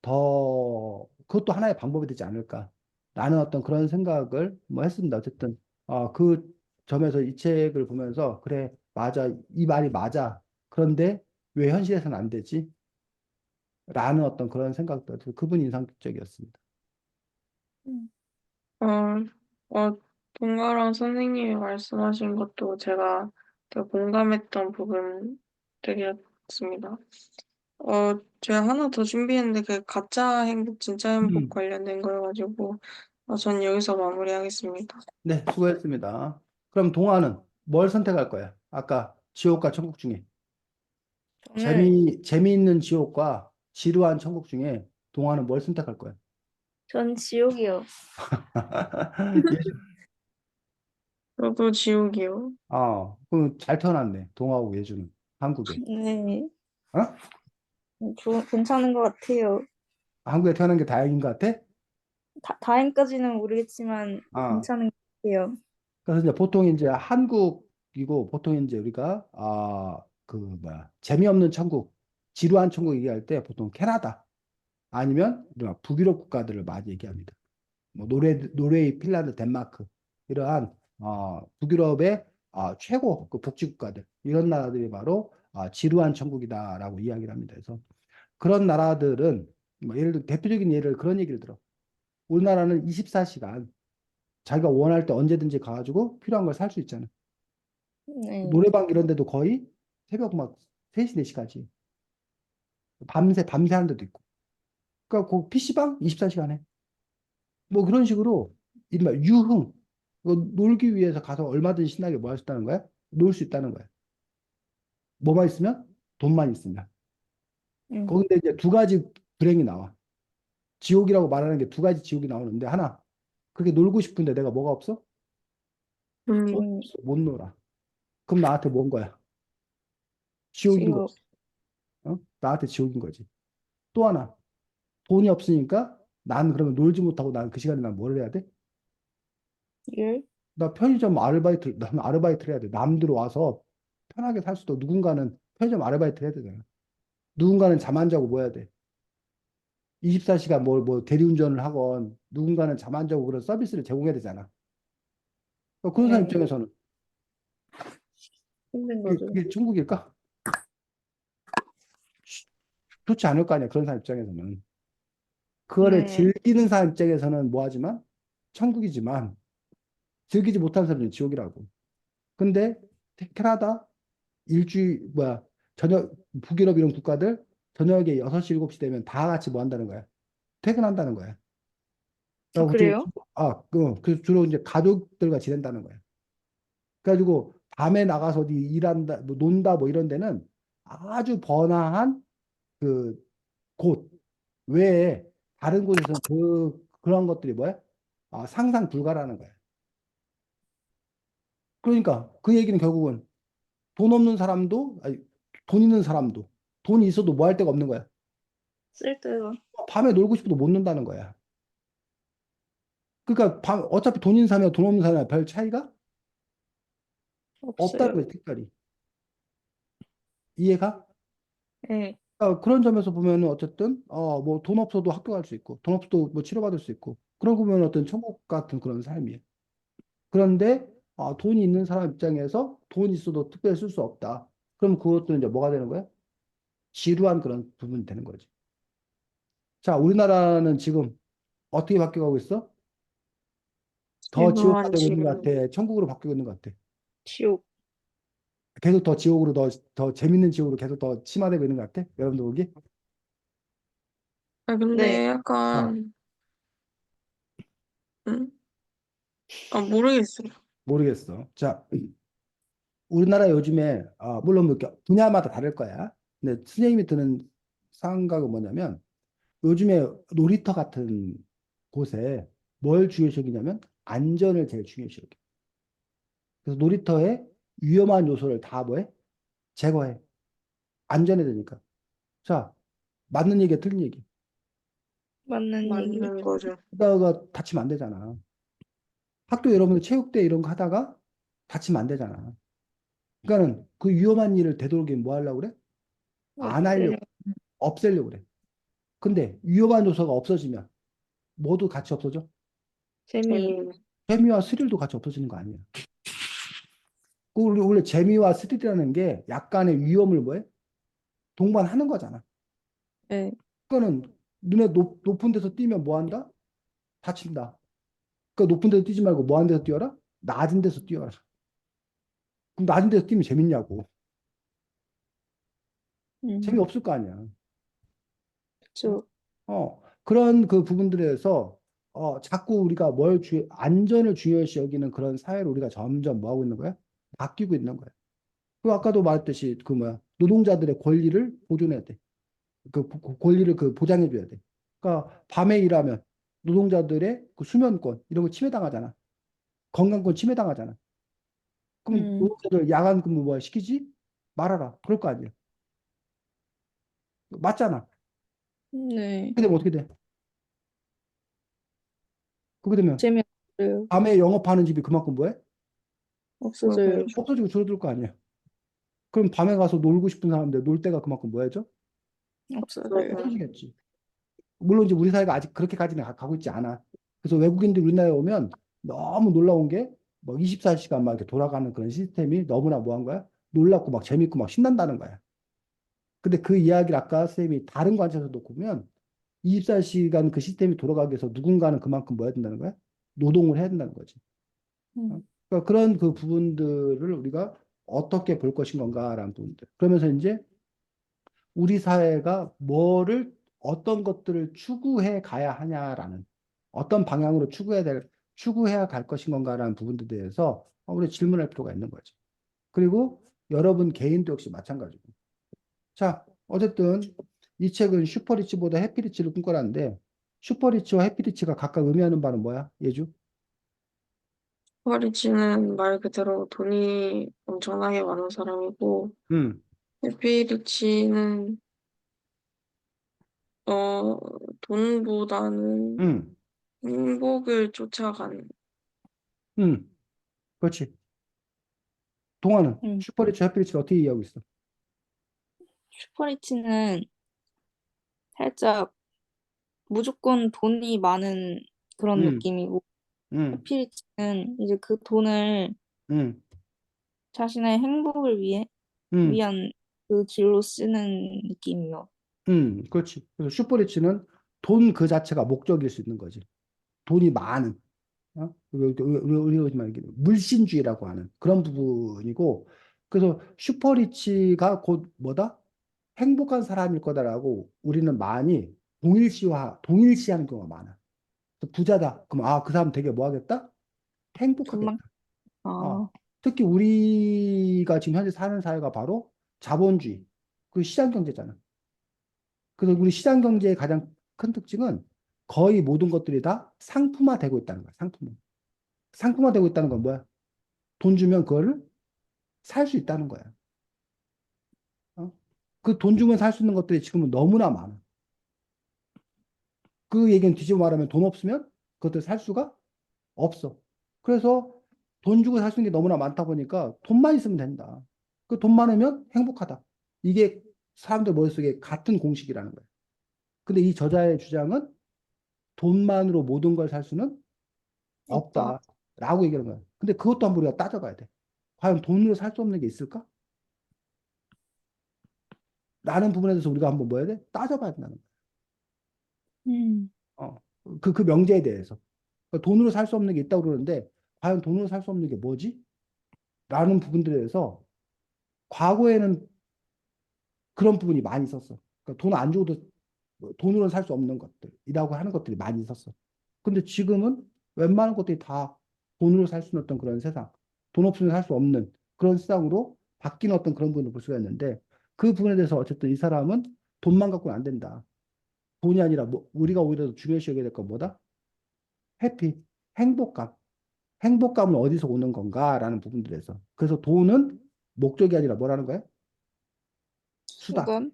더 그것도 하나의 방법이 되지 않을까라는 어떤 그런 생각을 뭐 했습니다. 어쨌든 그 점에서 이 책을 보면서 그래 맞아 이 말이 맞아. 그런데 왜 현실에서는 안 되지? 라는 어떤 그런 생각도 그분 인상적이었습니다. 음. 어, 동가랑 선생님이 말씀하신 것도 제가 되게 공감했던 부분들이었습니다. 제가 하나 더 준비했는데 그 가짜 행복, 진짜 행복 음. 관련된 거여가지고 전 여기서 마무리하겠습니다. 네, 수고했습니다. 그럼 동화는 뭘 선택할 거야? 아까 지옥과 천국 중에 저는 재미있는 지옥과 지루한 천국 중에 동화는 뭘 선택할 거야? 전 지옥이요. 저도 지옥이요. 그잘 태어났네. 동화하고 예주는 한국에. 네, 어? 괜찮은 것 같아요. 한국에 태어난 게 다행인 것 같아? 다행까지는 모르겠지만 아, 괜찮은 것 같아요. 그래서 이제 보통 이제 한국이고 보통 이제 우리가 그 뭐야 재미없는 천국, 지루한 천국 얘기할 때 보통 캐나다 아니면 우리가 북유럽 국가들을 많이 얘기합니다. 뭐 노르웨이, 핀란드, 덴마크 이러한 북유럽의 최고 그 복지 국가들 이런 나라들이 바로 지루한 천국이다라고 이야기를 합니다. 그래서 그런 나라들은 뭐 예를 들어 대표적인 예를 그런 얘기를 들어. 우리나라는 24시간 자기가 원할 때 언제든지 가가지고 필요한 걸 살 수 있잖아. 네. 노래방 이런 데도 거의 새벽 막 3시, 4시까지. 밤새 하는 데도 있고. 그러니까 그 PC방 24시간에. 뭐 그런 식으로 이른바 유흥. 놀기 위해서 가서 얼마든지 신나게 뭐 할 수 있다는 거야? 놀 수 있다는 거야. 뭐만 있으면? 돈만 있으면. 음. 거기데 이제 두 가지 불행이 나와. 지옥이라고 말하는 게 두 가지 지옥이 나오는데 하나, 그렇게 놀고 싶은데 내가 뭐가 없어? 돈 음, 없어. 못 놀아. 그럼 나한테 뭔 거야? 지옥인 지옥. 거지. 어? 나한테 지옥인 거지. 또 하나, 돈이 없으니까 난 그러면 놀지 못하고 난 그 시간에 난 뭘 해야 돼? 일. 난 아르바이트를 해야 돼. 남들 와서 편하게 살 수도 누군가는 편의점 아르바이트를 해야 되잖아. 누군가는 잠 안 자고 뭐 해야 돼? 24시간 뭐 대리운전을 하건 누군가는 잠 안 자고 그런 서비스를 제공해야 되잖아. 그런 사람 네. 입장에서는 힘든 그게, 거죠. 그게 천국일까? 좋지 않을 거 아니야. 그런 사람 입장에서는. 그거를 네. 즐기는 사람 입장에서는 뭐하지만 천국이지만 즐기지 못하는 사람은 지옥이라고. 근데 캐나다 일주일 뭐야 저녁 북유럽 이런 국가들 저녁에 6시 7시 되면 다 같이 뭐 한다는 거야. 퇴근한다는 거야. 아, 그리고 그래요? 그 주로 이제 가족들과 지낸다는 거야. 그래가지고 밤에 나가서 어디 일한다, 뭐 논다 뭐 이런 데는 아주 번화한 그 곳 외에 다른 곳에서는 그런 것들이 뭐야? 상상 불가라는 거야. 그러니까 그 얘기는 결국은 돈 없는 사람도, 아니, 돈 있는 사람도 돈이 있어도 뭐 할 데가 없는 거야. 쓸 때가 밤에 놀고 싶어도 못 논다는 거야. 그러니까 어차피 돈 있는 사람이랑 돈 없는 사람이랑 별 차이가 없다는 없어요. 거지, 특별히. 이해가? 네. 그런 점에서 보면은 어쨌든 뭐 돈 없어도 학교 갈 수 있고 돈 없어도 뭐 치료받을 수 있고 그러고 보면 어떤 천국 같은 그런 삶이에요. 그런데 돈이 있는 사람 입장에서 돈 있어도 특별히 쓸 수 없다. 그럼 그것도 이제 뭐가 되는 거야? 지루한 그런 부분이 되는 거지. 자, 우리나라는 지금 어떻게 바뀌어가고 있어? 더 지옥화 지루한 되고 있는 것 지금. 같아. 천국으로 바뀌고 있는 것 같아. 지옥. 계속 더 지옥으로 더 재밌는 지옥으로 계속 더 심화되고 있는 것 같아. 여러분들 보기? 네. 근데 자, 약간, 응? 모르겠어요. 모르겠어. 자, 우리나라 요즘에 물론 뭐 이렇게 분야마다 다를 거야. 근데 선생님이 드는 생각은 뭐냐면 요즘에 놀이터 같은 곳에 뭘 중요시 여기냐면 안전을 제일 중요시 여겨. 그래서 놀이터에 위험한 요소를 다 뭐해? 제거해. 안전해야 되니까. 자, 맞는 얘기야, 틀린 얘기. 맞는 얘기. 맞는 거죠. 그러다가 다치면 안 되잖아. 학교 여러분들 체육대 이런 거 하다가 다치면 안 되잖아. 그러니까는 그 위험한 일을 되도록이면 뭐 하려고 그래? 안 하려고, 없애려. 없애려고 그래. 근데 위험한 요소가 없어지면 모두 같이 없어져? 재미. 재미. 재미와 스릴도 같이 없어지는 거 아니야. 그 원래 재미와 스릴이라는 게 약간의 위험을 뭐해? 동반하는 거잖아. 네. 그거는 눈에 높은 데서 뛰면 뭐 한다? 다친다. 그 높은 데서 뛰지 말고 뭐 하는 데서 뛰어라? 낮은 데서 뛰어라. 그럼 낮은 데서 뛰면 재밌냐고. 음. 재미없을 거 아니야. 어? 그쵸. 그런 그 부분들에서 자꾸 우리가 안전을 중요시 여기는 그런 사회를 우리가 점점 뭐 하고 있는 거야? 바뀌고 있는 거야. 그 아까도 말했듯이 그 뭐야 노동자들의 권리를 보존해야 돼. 권리를 보장해 줘야 돼. 그러니까 밤에 일하면 노동자들의 그 수면권 이런 거 침해당하잖아. 건강권 침해당하잖아. 그럼 음. 노동자들 야간 근무 뭐 시키지? 말아라. 그럴 거 아니야. 맞잖아. 네. 그게 되면 어떻게 돼? 그렇게 되면 재미없어요. 밤에 영업하는 집이 그만큼 뭐해? 없어져요. 없어지고 줄어들 거 아니야. 그럼 밤에 가서 놀고 싶은 사람들 놀 때가 그만큼 뭐야죠? 없어져요. 맞아요. 없어지겠지. 물론 이제 우리 사회가 아직 그렇게까지는 가고 있지 않아. 그래서 외국인들이 우리나라에 오면 너무 놀라운 게 뭐 24시간 막 이렇게 돌아가는 그런 시스템이 너무나 뭐한 거야? 놀랍고 막 재밌고 막 신난다는 거야. 근데 그 이야기를 아까 선생님이 다른 관점에서 놓고 보면 24시간 그 시스템이 돌아가기 위해서 누군가는 그만큼 뭐 해야 된다는 거야? 노동을 해야 된다는 거지. 어? 음. 그러니까 그런 그 부분들을 우리가 어떻게 볼 것인 건가라는 부분들. 그러면서 이제 우리 사회가 어떤 것들을 추구해 가야 하냐라는, 어떤 방향으로 추구해야 갈 것인 건가라는 부분들에 대해서 우리 질문할 필요가 있는 거죠. 그리고 여러분 개인도 역시 마찬가지고. 자, 어쨌든 이 책은 슈퍼리치보다 해피리치를 꿈꿔라는데, 슈퍼리치와 해피리치가 각각 의미하는 바는 뭐야? 예주? 슈퍼리치는 말 그대로 돈이 엄청나게 많은 사람이고, 응, 해피리치는 어 돈보다는 응, 행복을 쫓아가는. 응. 그렇지. 동화는 음. 슈퍼리치, 해피리치를 어떻게 이해하고 있어? 슈퍼리치는 살짝 무조건 돈이 많은 그런 응, 느낌이고, 응, 해피리치는 이제 그 돈을 응, 자신의 행복을 응, 위한 그 길로 쓰는 느낌이요. 응. 그렇지. 그래서 슈퍼리치는 돈 그 자체가 목적일 수 있는 거지. 돈이 많은. 우리 요즘 말하는 물신주의라고 하는 그런 부분이고, 그래서 슈퍼리치가 곧 뭐다? 행복한 사람일 거다라고 우리는 많이 동일시하는 경우가 많아. 그래서 부자다. 그럼 그 사람 되게 뭐 하겠다? 행복하겠다. 돈만, 어. 아, 특히 우리가 지금 현재 사는 사회가 바로 자본주의, 그 시장 경제잖아. 그래서 우리 시장 경제의 가장 큰 특징은 거의 모든 것들이 다 상품화되고 있다는 거야. 상품화되고 있다는 건 뭐야? 돈 주면 그거를 살 수 있다는 거야. 어? 그 돈 주면 살 수 있는 것들이 지금은 너무나 많아. 그 얘기는 뒤집어 말하면 돈 없으면 그것들 살 수가 없어. 그래서 돈 주고 살 수 있는 게 너무나 많다 보니까 돈만 있으면 된다. 그 돈 많으면 행복하다. 이게 사람들 머릿속에 같은 공식이라는 거야. 근데 이 저자의 주장은 돈만으로 모든 걸 살 수는 없다. 없다라고 얘기하는 거야. 근데 그것도 한번 우리가 따져봐야 돼. 과연 돈으로 살 수 없는 게 있을까? 라는 부분에 대해서 우리가 한번 뭐 해야 돼? 따져봐야 된다는 음, 거야. 그 명제에 대해서. 그러니까 돈으로 살 수 없는 게 있다고 그러는데, 과연 돈으로 살 수 없는 게 뭐지? 라는 부분들에 대해서 과거에는 그런 부분이 많이 있었어. 그러니까 돈 안 주고도 돈으로는 살 수 없는 것들이라고 하는 것들이 많이 있었어. 근데 지금은 웬만한 것들이 다 돈으로 살 수 있는 어떤 그런 세상, 돈 없으면 살 수 없는 그런 세상으로 바뀌는 어떤 그런 부분을 볼 수가 있는데, 그 부분에 대해서 어쨌든 이 사람은 돈만 갖고는 안 된다. 돈이 아니라 우리가 오히려 더 중요시 여겨야 될 건 뭐다? 해피, 행복감. 행복감은 어디서 오는 건가라는 부분들에서. 그래서 돈은 목적이 아니라 뭐라는 거야? 수단. 수건?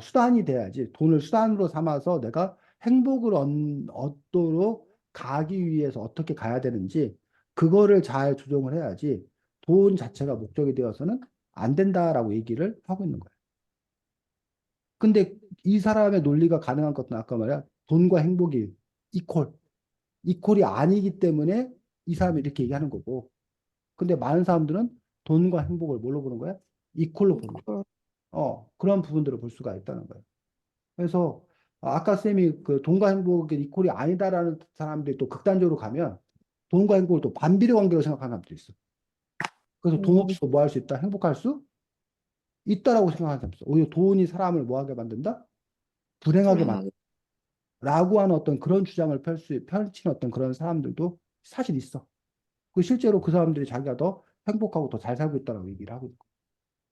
수단이 돼야지. 돈을 수단으로 삼아서 내가 행복을 얻도록 가기 위해서 어떻게 가야 되는지 그거를 잘 조정을 해야지 돈 자체가 목적이 되어서는 안 된다라고 얘기를 하고 있는 거야. 근데 이 사람의 논리가 가능한 것은 아까 말이야. 돈과 행복이 이퀄. 이퀄이 아니기 때문에 이 사람이 이렇게 얘기하는 거고. 근데 많은 사람들은 돈과 행복을 뭘로 보는 거야? 이퀄로 보는 거야. 그, 그런 부분들을 볼 수가 있다는 거예요. 그래서 아까 쌤이 그 돈과 행복이 이퀄이 아니다라는 사람들이 또 극단적으로 가면 돈과 행복을 또 반비례 관계로 생각하는 사람도 있어. 그래서 돈 음, 없이도 뭐 할 수 있다? 행복할 수 있다라고 생각하는 사람도 있어. 오히려 돈이 사람을 뭐 하게 만든다? 불행하게 불행하게. 라고 하는 어떤 그런 주장을 펼치는 어떤 그런 사람들도 사실 있어. 실제로 그 사람들이 자기가 더 행복하고 더 잘 살고 있다고 얘기를 하고 있고.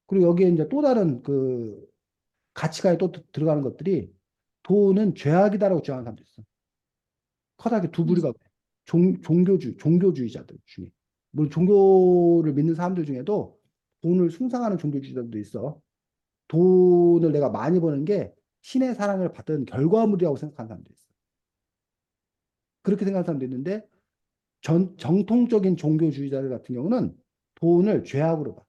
그리고 여기에 이제 또 다른 그 가치관에 또 들어가는 것들이 돈은 죄악이다라고 주장하는 사람도 있어. 커다랗게 두 음, 부류가 종교주의자들 중에. 물론 종교를 믿는 사람들 중에도 돈을 숭상하는 종교주의자들도 있어. 돈을 내가 많이 버는 게 신의 사랑을 받은 결과물이라고 생각하는 사람도 있어. 그렇게 생각하는 사람도 있는데 정통적인 종교주의자들 같은 경우는 돈을 죄악으로 봐.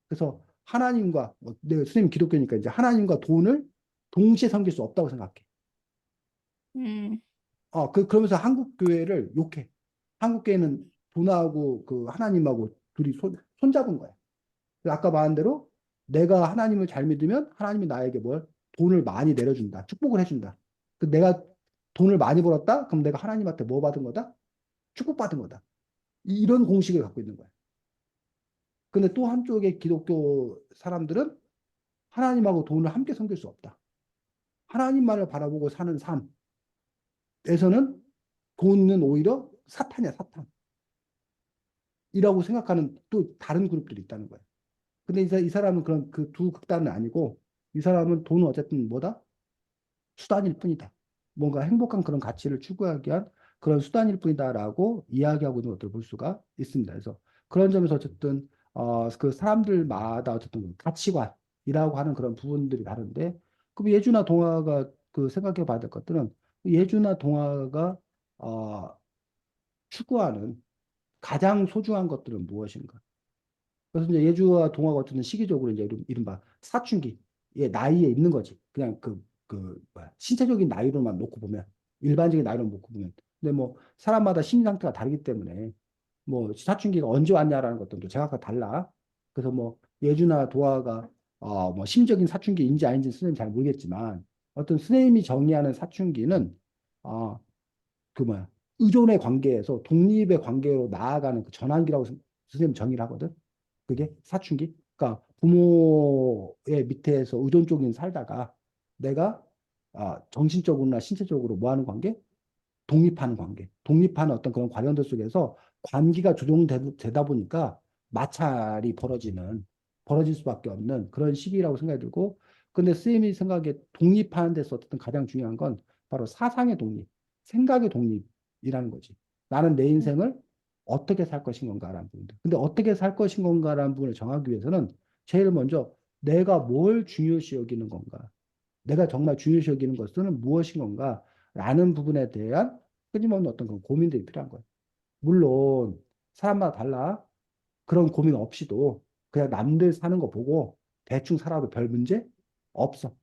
그래서 하나님과 내가 스님 기독교니까 이제 하나님과 돈을 동시에 섬길 수 없다고 생각해. 음, 그러면서 한국 교회를 욕해. 한국 교회는 돈하고 그 하나님하고 둘이 손잡은 거야. 아까 말한 대로 내가 하나님을 잘 믿으면 하나님이 나에게 뭘 돈을 많이 내려준다. 축복을 해준다. 내가 돈을 많이 벌었다? 그럼 내가 하나님한테 뭐 받은 거다? 축복받은 거다. 이런 공식을 갖고 있는 거야. 근데 또 한쪽의 기독교 사람들은 하나님하고 돈을 함께 섬길 수 없다. 하나님만을 바라보고 사는 삶에서는 돈은 오히려 사탄이야, 사탄. 이라고 생각하는 또 다른 그룹들이 있다는 거예요. 근데 이 사람은 그런 그 두 극단은 아니고 이 사람은 돈은 어쨌든 뭐다? 수단일 뿐이다. 뭔가 행복한 그런 가치를 추구하기 위한 그런 수단일 뿐이다라고 이야기하고 있는 것들을 볼 수가 있습니다. 그래서 그런 점에서 어쨌든 그 사람들마다 어쨌든 가치관이라고 하는 그런 부분들이 다른데 그럼 예주나 동화가 그 생각해 봐야 될 것들은 예주나 동화가 어, 추구하는 가장 소중한 것들은 무엇인가? 그래서 이제 예주와 동화가 어쨌든 시기적으로 이제 이른바 사춘기의 나이에 있는 거지. 그냥 뭐야, 신체적인 나이로만 놓고 보면, 일반적인 나이로 놓고 보면. 근데 뭐, 사람마다 심리 상태가 다르기 때문에, 뭐, 사춘기가 언제 왔냐라는 것들도 제각각 달라. 그래서 뭐, 예주나 도화가, 뭐, 심적인 사춘기인지 아닌지 선생님 잘 모르겠지만, 어떤 선생님이 정의하는 사춘기는, 어, 그 뭐야, 의존의 관계에서 독립의 관계로 나아가는 그 전환기라고 선생님 정의를 하거든. 그게 사춘기. 그러니까 부모의 밑에서 의존적인 살다가 내가 정신적으로나 신체적으로 뭐 하는 관계? 독립하는 관계. 독립하는 어떤 그런 관련들 속에서 관계가 조정되다 보니까 마찰이 벌어질 수밖에 없는 그런 시기라고 생각이 들고, 근데 쌤이 생각에 독립하는 데서 어쨌든 가장 중요한 건 바로 사상의 독립, 생각의 독립이라는 거지. 나는 내 인생을 어떻게 살 것인 건가라는 부분들. 근데 어떻게 살 것인 건가라는 부분을 정하기 위해서는 제일 먼저 내가 뭘 중요시 여기는 건가? 내가 정말 중요시 여기는 것은 무엇인 건가? 라는 부분에 대한 끊임없는 어떤 그런 고민들이 필요한 거예요. 물론 사람마다 달라. 그런 고민 없이도 그냥 남들 사는 거 보고 대충 살아도 별 문제 없어.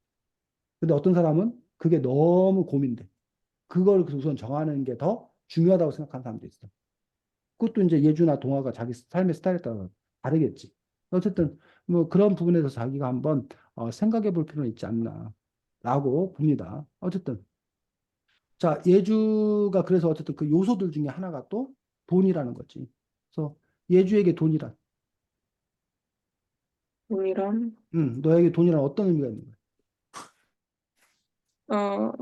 근데 어떤 사람은 그게 너무 고민돼. 그걸 우선 정하는 게 더 중요하다고 생각하는 사람도 있어. 그것도 이제 예주나 동화가 자기 삶의 스타일에 따라 다르겠지. 어쨌든 뭐 그런 부분에서 자기가 한번 생각해 볼 필요는 있지 않나라고 봅니다. 어쨌든 자, 예주가 그래서 어쨌든 그 요소들 중에 하나가 또 돈이라는 거지. 그래서 예주에게 돈이란, 이런, 너에게 돈이란 어떤 의미가 있는 거야? 어,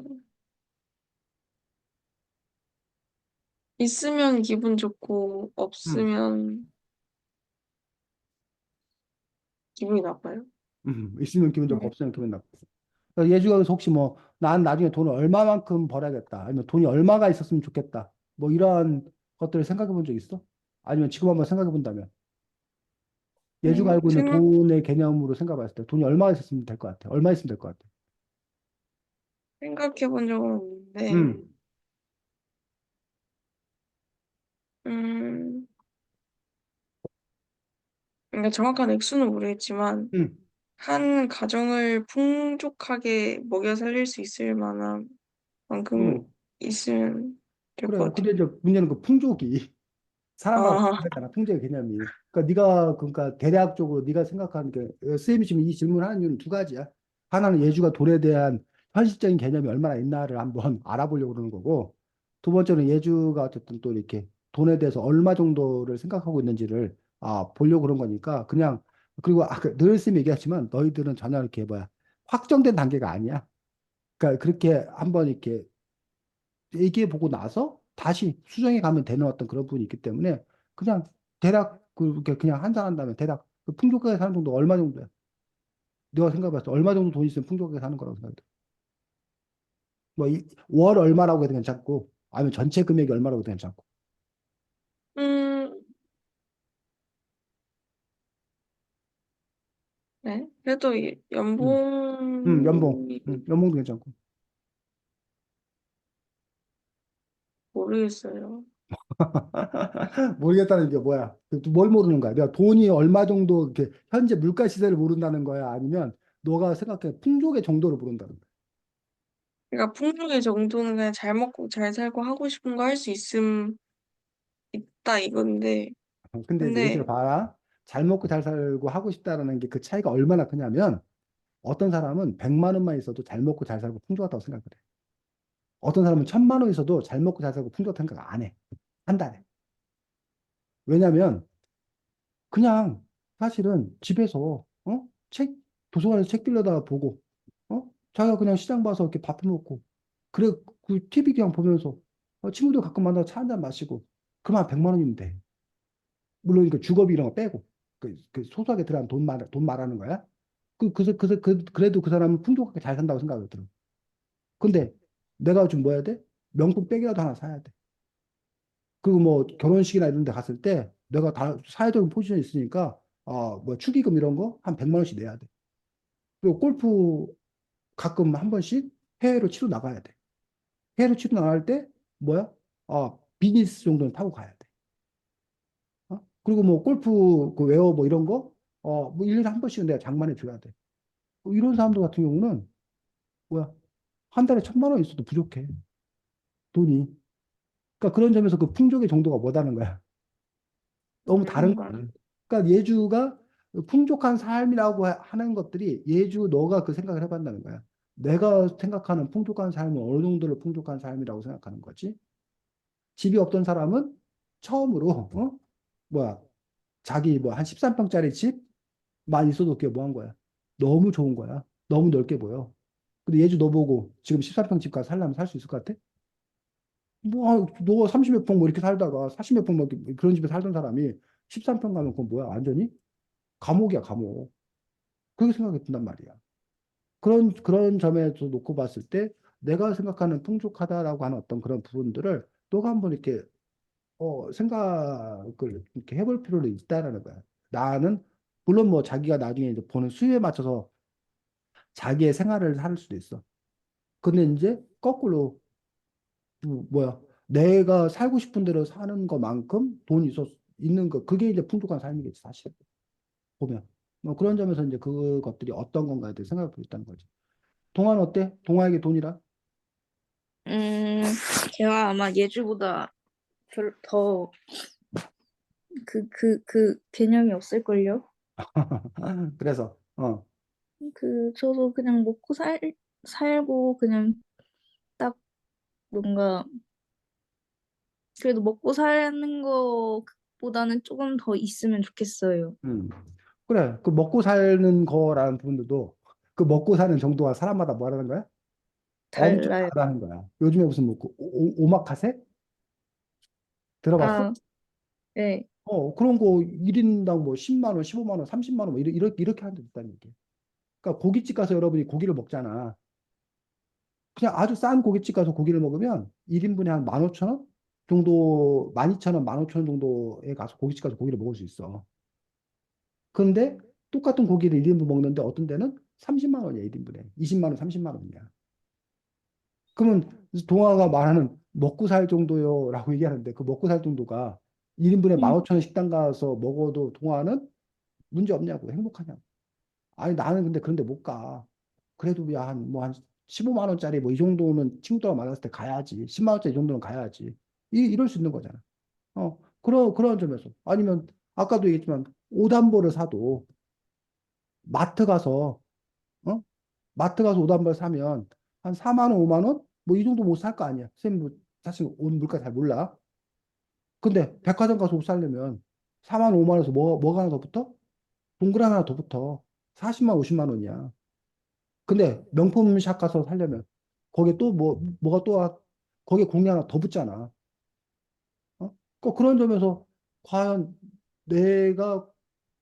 있으면 기분 좋고, 음, 없으면 기분이 나빠요. 있으면 기분 좋고 네. 없으면 기분 나쁘고. 그러니까 예주가 그래서 혹시 뭐, 난 나중에 돈을 얼마만큼 벌어야겠다. 아니면 돈이 얼마가 있었으면 좋겠다. 뭐 이러한 것들을 생각해 본 적 있어? 아니면 지금 한번 생각해 본다면? 예주가 알고 있는 생각, 돈의 개념으로 생각해 봤을 때 돈이 얼마 있었으면 될 것 같아? 얼마 있으면 될 것 같아? 생각해 본 적은 없는데, 음, 음, 그러니까 정확한 액수는 모르겠지만, 음, 한 가정을 풍족하게 먹여 살릴 수 있을 만한 만큼 음. 있으면 될 그래. 것 같아요. 근데 이제 문제는 그 풍족이 사람마다 아, 다르잖아, 통제의 개념이. 그러니까 네가 그러니까 대략적으로 네가 생각하는 게 쌤이 지금 이 질문하는 이유는 두 가지야. 하나는 예주가 돈에 대한 현실적인 개념이 얼마나 있나를 한번 알아보려고 그러는 거고, 두 번째는 예주가 어쨌든 또 이렇게 돈에 대해서 얼마 정도를 생각하고 있는지를 보려고 그런 거니까 그냥 그리고 아까 늘 쌤이 얘기하지만 너희들은 전혀 이렇게 뭐야 확정된 단계가 아니야. 그러니까 그렇게 한번 이렇게 얘기해 보고 나서 다시 수정해 가면 되는 어떤 그런 부분이 있기 때문에 그냥 대략 그렇게 그냥 한산한다면 대략 그 풍족하게 사는 정도 얼마 정도야? 내가 생각해봤을 때 얼마 정도 돈 있으면 풍족하게 사는 거라고 생각해. 뭐월 얼마라고 해도 괜찮고 아니면 전체 금액이 얼마라고 해도 괜찮고. 음, 네. 그래도 음, 연봉, 연봉이 연봉도 괜찮고. 모르겠어요. 모르겠다는 게 뭐야? 뭘 모르는 거야? 내가 돈이 얼마 정도 이렇게 현재 물가 시세를 모른다는 거야? 아니면 너가 생각해 풍족의 정도를 모른다는 거야? 그러니까 풍족의 정도는 그냥 잘 먹고 잘 살고 하고 싶은 거 할 수 있음 있다 이건데, 근데 이제 근데 얘기를 봐라. 잘 먹고 잘 살고 하고 싶다라는 게 그 차이가 얼마나 크냐면 어떤 사람은 100만 원만 있어도 잘 먹고 잘 살고 풍족하다고 생각을 해. 어떤 사람은 1000만 원 있어도 잘 먹고 잘 살고 풍족하다고 생각 안 해. 한 달에. 왜냐면 그냥 사실은 집에서 책 도서관에서 책 빌려다 보고 자기가 그냥 시장 봐서 이렇게 밥 해먹고 그래 그 TV 그냥 보면서 친구들 가끔 만나서 차 한 잔 마시고 그만 100만 원이면 돼. 물론 그 주거비 이런 거 빼고 그 소소하게 들어간 돈 말하는 거야. 그래도 그 사람은 풍족하게 잘 산다고 생각이 들어. 근데 내가 좀 뭐 해야 돼? 명품 백이라도 하나 사야 돼. 그리고 뭐 결혼식이나 이런 데 갔을 때 내가 다 사회적인 포지션이 있으니까 뭐 축의금 이런 거 한 100만 원씩 내야 돼. 그리고 골프 가끔 한 번씩 해외로 치러 나가야 돼. 해외로 치러 나갈 때 뭐야? 비즈니스 정도는 타고 가야 돼. 그리고 뭐 골프 그 웨어 뭐 이런 거 뭐 1년에 한 번씩은 내가 장만해 줘야 돼. 뭐 이런 사람들 같은 경우는 뭐야? 한 달에 1,000만 원 있어도 부족해. 돈이. 그러니까 그런 점에서 그 풍족의 정도가 뭐다는 거야. 너무 다른 음, 거야. 그러니까 예주가 풍족한 삶이라고 하는 것들이 예주 너가 그 생각을 해봤다는 거야. 내가 생각하는 풍족한 삶은 어느 정도로 풍족한 삶이라고 생각하는 거지. 집이 없던 사람은 처음으로 뭐야 자기 뭐 한 13평짜리 집만 있어도 그게 뭐 한 거야. 너무 좋은 거야. 너무 넓게 보여. 근데 예주 너 보고 지금 13평 집 가서 살려면 살 수 있을 것 같아? 뭐, 너 30몇 평 뭐 이렇게 살다가 40몇 평 뭐 그런 집에 살던 사람이 13평 가면 그건 뭐야? 완전히 감옥이야, 감옥. 그렇게 생각이 든단 말이야. 그런 점에서 놓고 봤을 때 내가 생각하는 풍족하다라고 하는 어떤 그런 부분들을 너가 한번 이렇게 생각을 이렇게 해볼 필요는 있다라는 거야. 나는 물론 뭐 자기가 나중에 이제 보는 수요에 맞춰서 자기의 생활을 할 수도 있어. 근데 이제 거꾸로 뭐야 내가 살고 싶은 대로 사는 것만큼 돈이 있는 거 그게 이제 풍족한 삶이겠지 사실 보면 뭐 그런 점에서 이제 그것들이 어떤 건가에 대해 생각해 보고 있다는 거지. 동화는 어때? 동화에게 돈이라? 음, 걔가 아마 예주보다 더 그 개념이 없을걸요? 그래서 저도 그냥 먹고 살고 그냥 딱 뭔가 그래도 먹고 사는 거보다는 조금 더 있으면 좋겠어요. 음. 그래 그 먹고 사는 거라는 부분들도 그 먹고 사는 정도가 사람마다 뭐라는 거야? 엄청 달라요. 다르다는 거야. 요즘에 무슨 뭐 오마카세 들어봤어? 아, 네. 그런 거 1인당 뭐 10만 원, 15만 원, 30만 원 뭐 이렇게 하는 데 있다는 얘기. 그러니까 고깃집 가서 여러분이 고기를 먹잖아. 그냥 아주 싼 고깃집 가서 고기를 먹으면 1인분에 한 15,000원 정도, 12,000원, 15,000원 정도에 가서 고깃집 가서 고기를 먹을 수 있어. 그런데 똑같은 고기를 1인분 먹는데 어떤 데는 30만 원이야, 1인분에. 20만 원, 30만 원이야. 그러면 동아가 말하는 먹고 살 정도요라고 얘기하는데 그 먹고 살 정도가 1인분에 음, 15,000원 식당 가서 먹어도 동아는 문제 없냐고, 행복하냐고. 아니, 나는 근데 그런데 못 가. 그래도 야, 한 15만 원짜리 뭐 이 정도는 친구들하고 만났을 때 가야지. 10만 원짜리 이 정도는 가야지. 이럴 수 있는 거잖아. 그런 점에서. 아니면, 아까도 얘기했지만, 오담보를 사도, 마트 가서, 어? 마트 가서 오담보를 사면, 한 4만 원, 5만 원? 뭐 이 정도 못 살 거 아니야. 선생님, 뭐, 사실 옷 물가 잘 몰라. 근데, 백화점 가서 옷 사려면, 4만 원, 5만 원에서 뭐가 하나 더 붙어? 동그라미 하나 더 붙어. 40만, 50만 원이야. 근데 명품 샵 가서 살려면 거기에 또 뭐가 또 거기에 공이 하나 더 붙잖아. 그런 점에서 과연 내가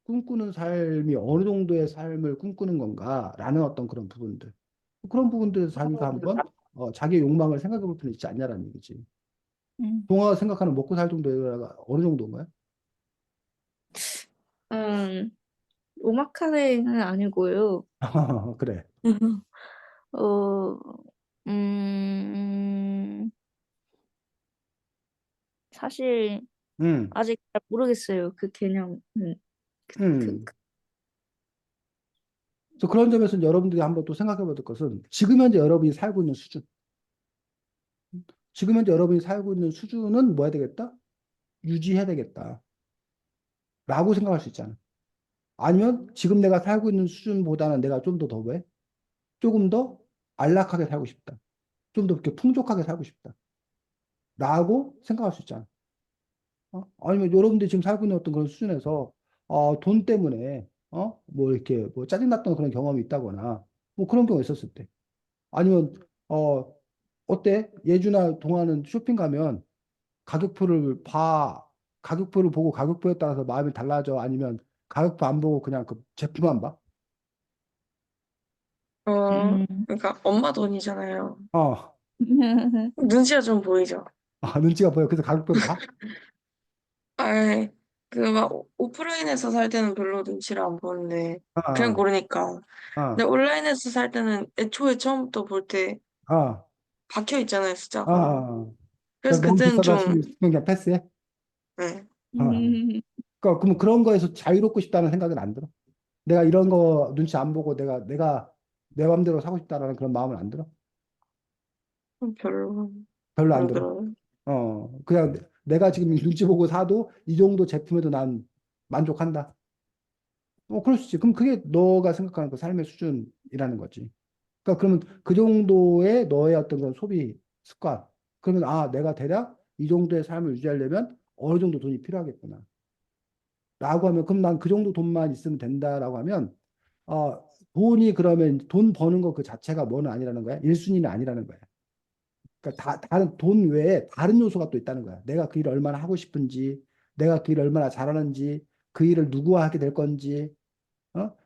꿈꾸는 삶이 어느 정도의 삶을 꿈꾸는 건가라는 어떤 그런 부분들. 그런 부분들에서 자기가 한번 자기의 욕망을 생각해 볼 필요 있지 않냐라는 얘기지. 음, 동화가 생각하는 먹고 살 정도가 어느 정도인가요? 음, 오마카세는 아니고요. 그래. 어, 음, 사실 음, 아직 잘 모르겠어요. 그 개념은. 음. 그래서 그런 점에서 여러분들이 한번 또 생각해 볼 것은 지금 현재 여러분이 살고 있는 수준. 지금 현재 여러분이 살고 있는 수준은 뭐 해야 되겠다? 유지해야 되겠다. 라고 생각할 수 있잖아. 아니면 지금 내가 살고 있는 수준보다는 내가 좀 더 왜? 조금 더 안락하게 살고 싶다. 좀 더 이렇게 풍족하게 살고 싶다. 라고 생각할 수 있잖아. 아니면 여러분들이 지금 살고 있는 어떤 그런 수준에서 돈 때문에, 뭐 이렇게 뭐 짜증났던 그런 경험이 있다거나, 뭐 그런 경우 있었을 때. 아니면, 어, 어때? 예주나 동화는 쇼핑 가면 가격표를 봐, 가격표를 보고 가격표에 따라서 마음이 달라져? 아니면 가격표 안 보고 그냥 그 제품만 봐? 음. 그러니까 엄마 돈이잖아요. 어, 눈치가 좀 보이죠. 눈치가 보여. 그래서 가격표를 봐? 아, 그 막 오프라인에서 살 때는 별로 눈치를 안 보는데 그냥 아, 고르니까. 근데 아, 온라인에서 살 때는 애초에 처음부터 볼 때 아, 박혀 있잖아요, 아, 숫자가. 아. 그래서 그래서 너무 그때는 비싸다 좀, 싶으면 그냥 패스해? 네, 아. 그러니까 그러면 그런 거에서 자유롭고 싶다는 생각은 안 들어? 내가 이런 거 눈치 안 보고 내가 내 맘대로 사고 싶다라는 그런 마음은 안 들어? 별로 별로 안 안 들어. 들어요. 그냥 내가 지금 눈치 보고 사도 이 정도 제품에도 난 만족한다. 그럴 수 있지. 그럼 그게 너가 생각하는 그 삶의 수준이라는 거지. 그러니까 그러면 그 정도의 너의 어떤 그런 소비 습관. 그러면 내가 대략 이 정도의 삶을 유지하려면 어느 정도 돈이 필요하겠구나. 라고 하면 그럼 난 그 정도 돈만 있으면 된다라고 하면 돈이 그러면 돈 버는 거 그 자체가 뭐는 아니라는 거야. 1순위는 아니라는 거야. 그러니까 다른 돈 외에 다른 요소가 또 있다는 거야. 내가 그 일을 얼마나 하고 싶은지, 내가 그 일을 얼마나 잘하는지, 그 일을 누구와 하게 될 건지,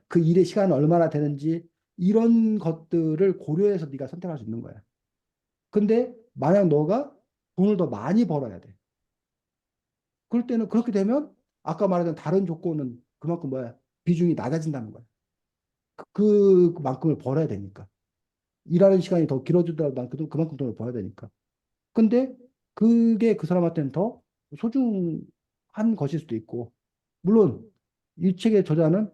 그 일의 시간은 얼마나 되는지 이런 것들을 고려해서 네가 선택할 수 있는 거야. 근데 만약 너가 돈을 더 많이 벌어야 돼. 그럴 때는 그렇게 되면 아까 말했던 다른 조건은 그만큼 뭐야? 비중이 낮아진다는 거야. 그만큼을 벌어야 되니까. 일하는 시간이 더 길어지더라도 난 그만큼 돈을 벌어야 되니까. 근데 그게 그 사람한테는 더 소중한 것일 수도 있고, 물론 이 책의 저자는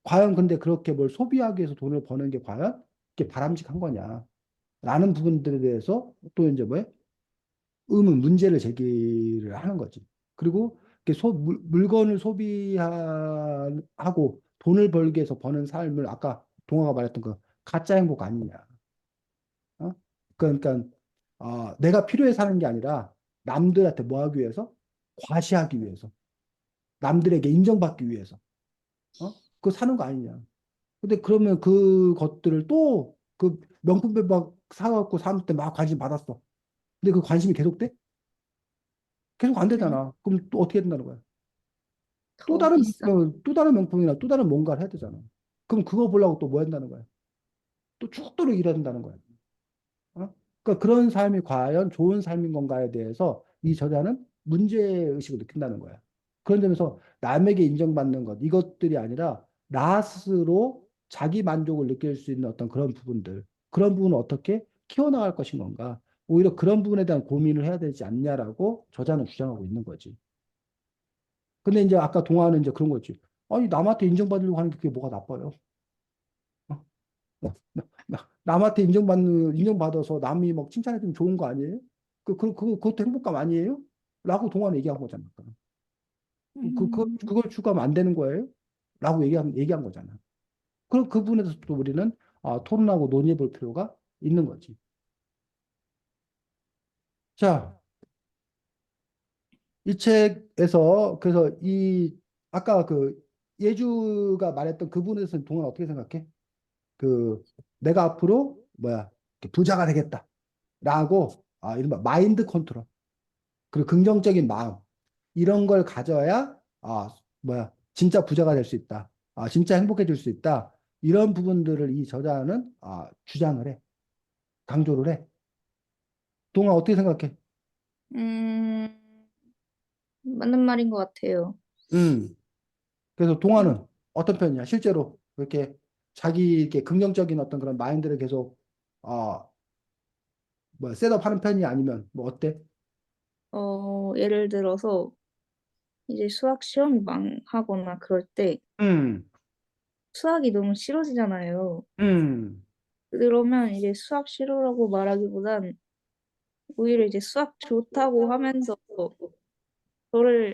과연 근데 그렇게 뭘 소비하기 위해서 돈을 버는 게 과연 이게 바람직한 거냐? 라는 부분들에 대해서 또 이제 뭐야? 문제를 제기를 하는 거지. 그리고 이렇게 물건을 소비하고 돈을 벌기 위해서 버는 삶을 아까 동화가 말했던 그 가짜 행복 아니냐? 어? 그러니까 내가 필요해 사는 게 아니라 남들한테 뭐 하기 위해서? 과시하기 위해서. 남들에게 인정받기 위해서. 그거 사는 거 아니냐. 근데 그러면 그 것들을 또 그 명품백 막 사갖고 사는데 막 관심 받았어. 근데 그 관심이 계속돼? 계속 안 네. 되잖아. 그럼 또 어떻게 된다는 거야? 더 비싸. 또 다른 명품이나 또 다른 뭔가를 해야 되잖아. 그럼 그거 보려고 또 뭐 한다는 거야? 또 죽도록 일해야 된다는 거야. 그러니까 그런 삶이 과연 좋은 삶인 건가에 대해서 이 저자는 문제의식을 느낀다는 거야. 그런 점에서 남에게 인정받는 것, 이것들이 아니라 나 스스로 자기 만족을 느낄 수 있는 어떤 그런 부분들, 그런 부분을 어떻게 키워나갈 것인 건가. 오히려 그런 부분에 대한 고민을 해야 되지 않냐라고 저자는 주장하고 있는 거지. 근데 이제 아까 동화는 이제 그런 거지. 아니, 남한테 인정받으려고 하는 게 그게 뭐가 나빠요? 어? 남한테 인정받아서 남이 막 칭찬해주면 좋은 거 아니에요? 그것도 행복감 아니에요? 라고 동화는 얘기한 거잖아. 음. 그걸 추구하면 안 되는 거예요? 라고 얘기한 거잖아. 그럼 그 부분에서 또 우리는 토론하고 논의해 볼 필요가 있는 거지. 자, 이 책에서, 그래서 아까 그 예주가 말했던 그 부분에 대해서 동화는 어떻게 생각해? 그, 내가 앞으로, 이렇게 부자가 되겠다. 라고, 이른바 마인드 컨트롤. 그리고 긍정적인 마음 이런 걸 가져야 진짜 부자가 될 수 있다. 진짜 행복해질 수 있다. 이런 부분들을 이 저자는 주장을 해. 강조를 해. 동아 어떻게 생각해? 음, 맞는 말인 것 같아요. 음. 그래서 동아는 어떤 편이야? 실제로 그렇게 자기 이렇게 긍정적인 어떤 그런 마인드를 계속 어, 셋업하는 편이 아니면 뭐 어때? 예를 들어서 이제 수학 시험이 망하거나 그럴 때 음. 수학이 너무 싫어지잖아요. 음. 그러면 이제 수학 싫어라고 말하기보단 오히려 이제 수학 좋다고 하면서 저를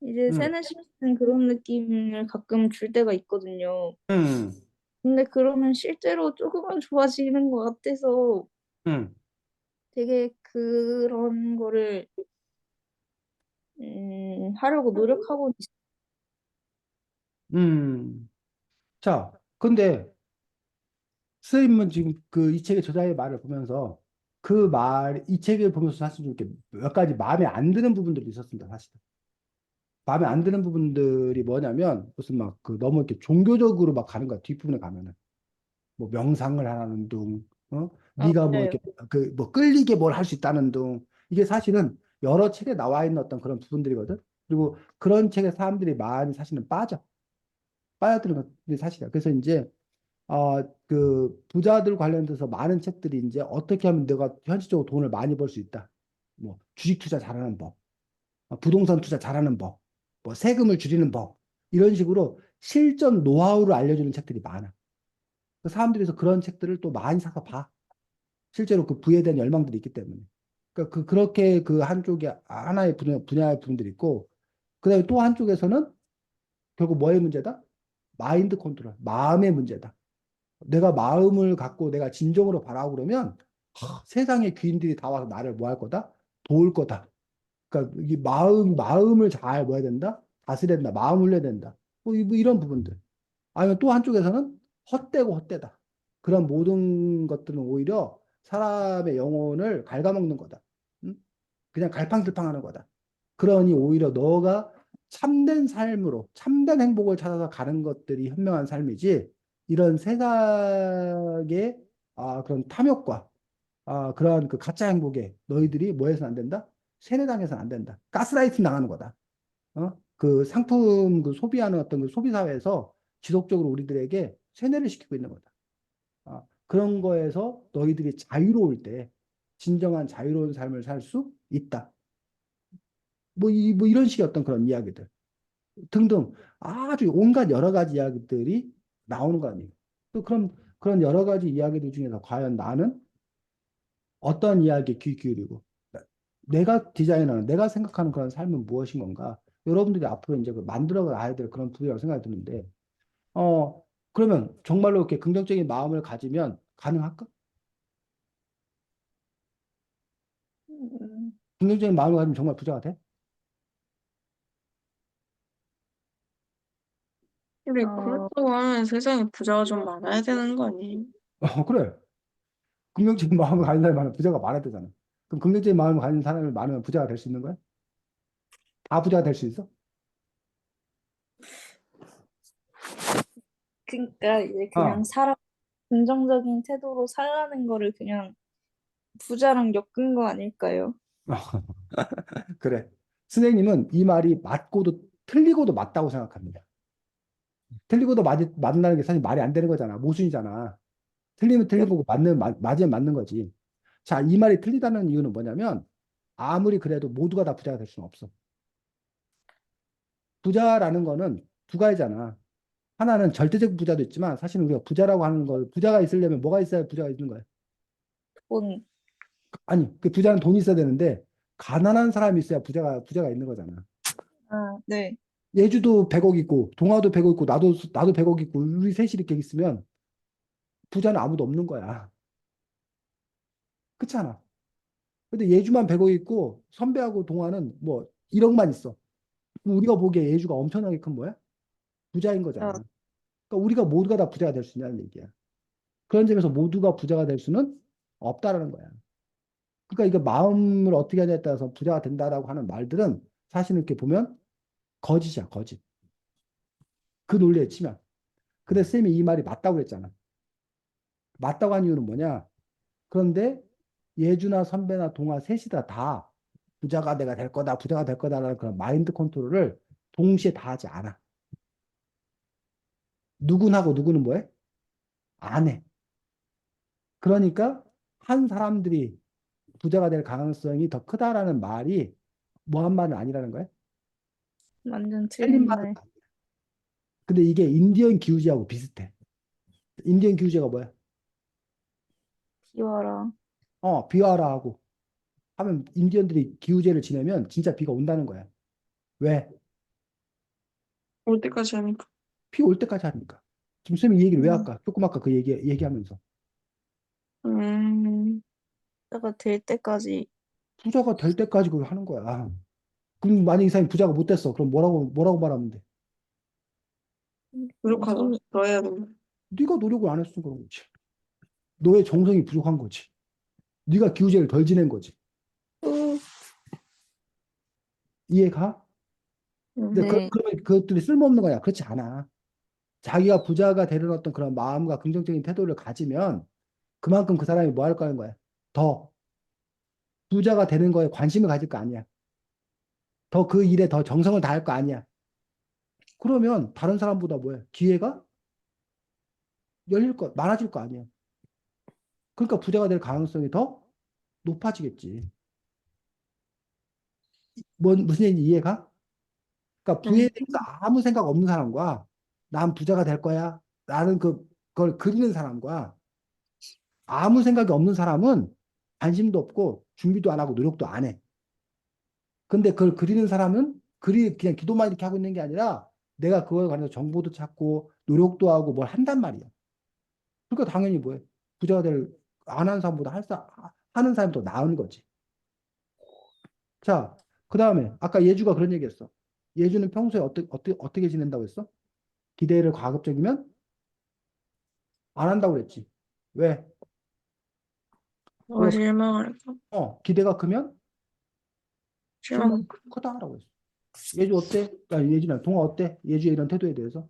이제 음. 세뇌시키는 그런 느낌을 가끔 줄 때가 있거든요. 음. 근데 그러면 실제로 조금은 좋아지는 것 같아서 음. 되게 그런 거를 하려고 노력하고 있어요. 음. 자, 근데 선생님은 지금 그 이 책의 저자의 말을 보면서 이 책을 보면서 사실 좀 이렇게 몇 가지 마음에 안 드는 부분들이 있었습니다, 사실. 마음에 안 드는 부분들이 뭐냐면 무슨 막 그 너무 이렇게 종교적으로 막 가는 거야, 뒷부분에 가면은. 뭐 명상을 하는 둥, 네가 뭐 맞아요. 이렇게 그 뭐 끌리게 뭘 할 수 있다는 둥. 이게 사실은 여러 책에 나와 있는 어떤 그런 부분들이거든. 그리고 그런 책에 사람들이 많이 사실은 빠져드는 것들이 사실이야. 그래서 이제 그 부자들 관련돼서 많은 책들이 이제 어떻게 하면 내가 현실적으로 돈을 많이 벌 수 있다. 뭐 주식 투자 잘하는 법, 부동산 투자 잘하는 법, 뭐 세금을 줄이는 법 이런 식으로 실전 노하우를 알려주는 책들이 많아. 그 사람들이 그런 책들을 또 많이 사서 봐. 실제로 그 부에 대한 열망들이 있기 때문에. 그러니까 그렇게 그 한쪽에 하나의 분야의 분들이 있고, 그다음에 또 한쪽에서는 결국 뭐의 문제다? 마인드 컨트롤, 마음의 문제다. 내가 마음을 갖고 내가 진정으로 바라고 그러면 세상의 귀인들이 다 와서 나를 뭐 할 거다? 도울 거다. 그러니까 이 마음을 잘 뭐 해야 된다? 다스려야 된다. 마음을 흘려야 된다. 뭐 이런 부분들. 아니면 또 한쪽에서는 헛되고 헛되다. 그런 모든 것들은 오히려 사람의 영혼을 갉아먹는 거다. 응? 그냥 갈팡질팡하는 거다. 그러니 오히려 너가 참된 삶으로, 참된 행복을 찾아서 가는 것들이 현명한 삶이지, 이런 세상의 그런 탐욕과 그러한 그 가짜 행복에 너희들이 뭐 해서는 안 된다? 세뇌당해서는 안 된다. 가스라이팅 당하는 거다. 그 상품 그 소비하는 어떤 그 소비 사회에서 지속적으로 우리들에게 세뇌를 시키고 있는 거다. 그런 거에서 너희들이 자유로울 때 진정한 자유로운 삶을 살 수 있다. 뭐 이런 식의 어떤 그런 이야기들 등등 아주 온갖 여러 가지 이야기들이 나오는 거 아니에요. 또 그런 여러 가지 이야기들 중에서 과연 나는 어떤 이야기에 귀 기울이고 내가 디자인하는 내가 생각하는 그런 삶은 무엇인 건가? 여러분들이 앞으로 이제 그 만들어 가야 될 그런 부분이라고 생각이 드는데 그러면 정말로 이렇게 긍정적인 마음을 가지면 가능할까? 음, 긍정적인 마음을 가지면 정말 부자가 돼? 근데 어, 그렇다고 하면 세상에 부자가 좀 많아야 되는 거 아니에요? 그래. 긍정적인 마음을 가진 사람이 많으면 부자가 많아야 되잖아. 그럼 긍정적인 마음을 가진 사람이 많으면 부자가 될 수 있는 거야? 다 부자가 될 수 있어? 그러니까 이제 그냥 어, 사람 긍정적인 태도로 살라는 거를 그냥 부자랑 엮은 거 아닐까요? 그래. 선생님은 이 말이 맞고도 틀리고도 맞다고 생각합니다. 틀리고도 맞는다는 게 사실 말이 안 되는 거잖아. 모순이잖아. 틀리면 틀린 거고 맞으면 맞는 거지. 자, 이 말이 틀리다는 이유는 뭐냐면 아무리 그래도 모두가 다 부자가 될 수는 없어. 부자라는 거는 두 가지잖아. 하나는 절대적 부자도 있지만 사실은 우리가 부자라고 하는 걸 부자가 있으려면 뭐가 있어야 부자가 있는 거야? 돈. 아니, 그 부자는 돈이 있어야 되는데 가난한 사람이 있어야 부자가 있는 거잖아. 아, 네. 예주도 100억 있고 동아도 100억 있고 나도 100억 있고 우리 셋이 이렇게 있으면 부자는 아무도 없는 거야. 그렇지 않아? 근데 예주만 100억 있고 선배하고 동아는 뭐 1억만 있어. 그럼 우리가 보기에 예주가 엄청나게 큰 뭐야? 부자인 거잖아. 아, 그러니까 우리가 모두가 다 부자가 될 수 있냐는 얘기야. 그런 점에서 모두가 부자가 될 수는 없다라는 거야. 그러니까 이거 마음을 어떻게 하냐에 따라서 부자가 된다라고 하는 말들은 사실 이렇게 보면 거짓이야, 거짓. 그 논리에 치면. 근데 쌤이 이 말이 맞다고 그랬잖아. 맞다고 한 이유는 뭐냐? 그런데 예주나 선배나 동아 셋이 다 부자가 내가 될 거다, 부자가 될 거다라는 그런 마인드 컨트롤을 동시에 다 하지 않아. 누군 하고 누구는 뭐해? 안 해. 그러니까 한 사람들이 부자가 될 가능성이 더 크다라는 말이 뭐한 말은 아니라는 거야? 완전 틀린 틀린 말은 말. 아니야. 근데 이게 인디언 기우제하고 비슷해. 인디언 기우제가 뭐야? 비워라. 비와라 하고 하면 인디언들이 기우제를 지내면 진짜 비가 온다는 거야. 왜? 올 때까지 하니까. 비 올 때까지 하니까. 지금 쌤이 이 얘기를 왜 음, 할까? 조금 아까 그 얘기하면서. 음, 때가 될 때까지. 부자가 될 때까지 그걸 하는 거야. 그럼 만약 이 사람이 부자가 못 됐어. 그럼 뭐라고 말하면 돼? 노력하자. 이미 더 해야 된다. 네가 노력을 안 했으니까 그런 거지. 너의 정성이 부족한 거지. 네가 기우제를 덜 지낸 거지. 또 이해가? 근데 네. 그러면 그것들이 쓸모없는 거야. 그렇지 않아. 자기가 부자가 되는 어떤 그런 마음과 긍정적인 태도를 가지면 그만큼 그 사람이 뭐 할 거는 거야. 더 부자가 되는 거에 관심을 가질 거 아니야. 더 그 일에 더 정성을 다할 거 아니야. 그러면 다른 사람보다 뭐야? 기회가 많아질 거 아니야. 그러니까 부자가 될 가능성이 더 높아지겠지. 무슨 얘기인지 이해가? 그러니까 부에 응. 대해서 아무 생각 없는 사람과 난 부자가 될 거야. 라는 그걸 그리는 사람과 아무 생각이 없는 사람은 관심도 없고 준비도 안 하고 노력도 안 해. 근데 그걸 그리는 사람은 그냥 기도만 이렇게 하고 있는 게 아니라 내가 그거에 관해서 정보도 찾고 노력도 하고 뭘 한단 말이야. 그러니까 당연히 뭐해? 부자가 안 하는 사람보다 하는 사람이 더 나은 거지. 자, 그 다음에 아까 예주가 그런 얘기 했어. 예주는 평소에 어떻게 지낸다고 했어? 기대를 가급적이면 안 한다고 그랬지. 왜? 왜? 실망할까? 기대가 크면 실망이 실망. 크다라고 했어. 예주 어때? 예주나 동아 어때? 예주의 이런 태도에 대해서?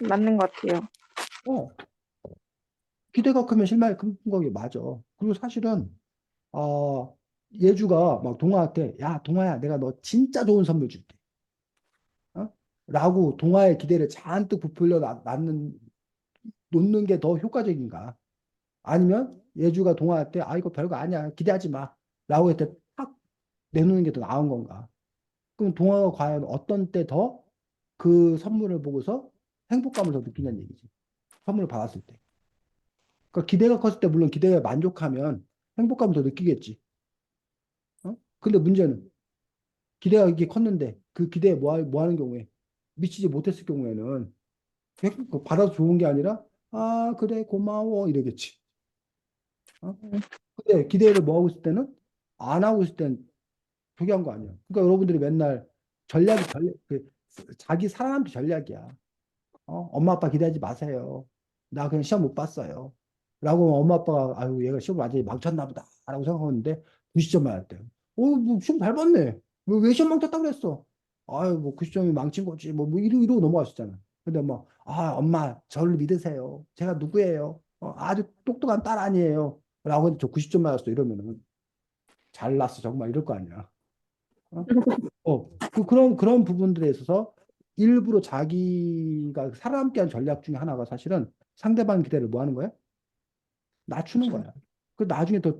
맞는 것 같아요. 어, 기대가 크면 실망이 큰 거기 맞아. 그리고 사실은 예주가 막 동아한테 야 동아야 내가 너 진짜 좋은 선물 줄게. 어? 라고 동아의 기대를 잔뜩 부풀려 놓는 게 더 효과적인가? 아니면 예주가 동아한테 아 이거 별거 아니야 기대하지 마 라고 했을 때탁 내놓는 게 더 나은 건가? 그럼 동아가 과연 어떤 때 더 그 선물을 보고서 행복감을 더 느끼냐는 얘기지. 선물을 받았을 때. 그러니까 기대가 컸을 때 물론 기대에 만족하면 행복감을 더 느끼겠지. 어? 근데 문제는 기대가 이게 컸는데 그 기대에 뭐 하는 경우에 미치지 못했을 경우에는 받아서 좋은 게 아니라 아 그래 고마워 이러겠지. 어? 음, 근데 기대를 뭐 하고 있을 때는 안 하고 있을 땐 포기한 거 아니야. 그러니까 여러분들이 맨날 자기 살아남기 전략이야. 엄마 아빠 기대하지 마세요. 나 그냥 시험 못 봤어요. 라고 엄마 아빠가 아유 얘가 시험 완전히 망쳤나 보다 라고 생각하는데 90점 맞았대요. 뭐 시험 잘 봤네. 왜 시험 망쳤다 그랬어? 아유 뭐 90점이 망친 거지. 이러고 넘어갔었잖아. 근데 뭐 엄마 저를 믿으세요. 제가 누구예요? 아주 똑똑한 딸 아니에요. 라고 했는데 저 90점 맞았어. 이러면은 잘났어 정말 이럴 거 아니야. 어? 그런 부분들에 있어서 일부러 자기가 살아남게 한 전략 중에 하나가 사실은 상대방 기대를 뭐 하는 거야? 낮추는 거야. 그 나중에 더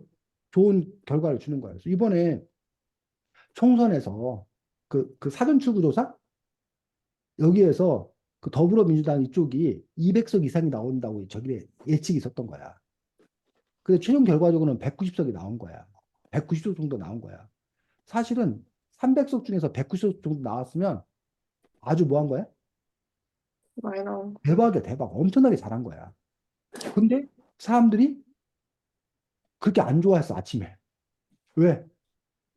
좋은 결과를 주는 거야. 그래서 이번에 총선에서 그 사전출구조사 여기에서 그 더불어민주당 이쪽이 200석 이상이 나온다고 저기 예측이 있었던 거야. 근데 최종 결과적으로는 190석이 나온 거야. 190석 정도 나온 거야. 사실은 300석 중에서 190석 정도 나왔으면 아주 뭐 한 거야? 많이 나온 거. 대박이야, 대박. 엄청나게 잘한 거야. 근데 사람들이 그렇게 안 좋아했어, 아침에. 왜?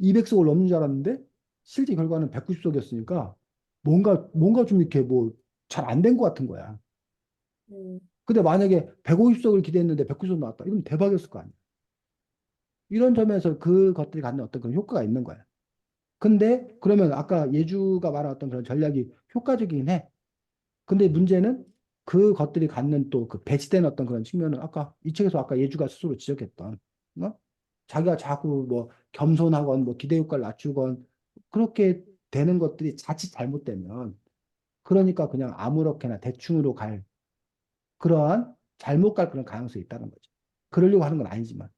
200석을 넘는 줄 알았는데 실제 결과는 190석이었으니까 뭔가 좀 이렇게 뭐 잘 안 된 것 같은 거야. 음, 근데 만약에 150석을 기대했는데 190석 나왔다. 이러면 대박이었을 거 아니야. 이런 점에서 그것들이 갖는 어떤 그런 효과가 있는 거야. 근데 그러면 아까 예주가 말한 어떤 그런 전략이 효과적이긴 해. 근데 문제는 그것들이 갖는 또 그 배치된 어떤 그런 측면은 아까 이 책에서 아까 예주가 스스로 지적했던 자기가 자꾸 뭐 겸손하건 뭐 기대 효과를 낮추건 그렇게 되는 것들이 자칫 잘못되면 그러니까 그냥 아무렇게나 대충으로 갈 그러한 잘못 갈 그런 가능성이 있다는 거죠. 그러려고 하는 건 아니지만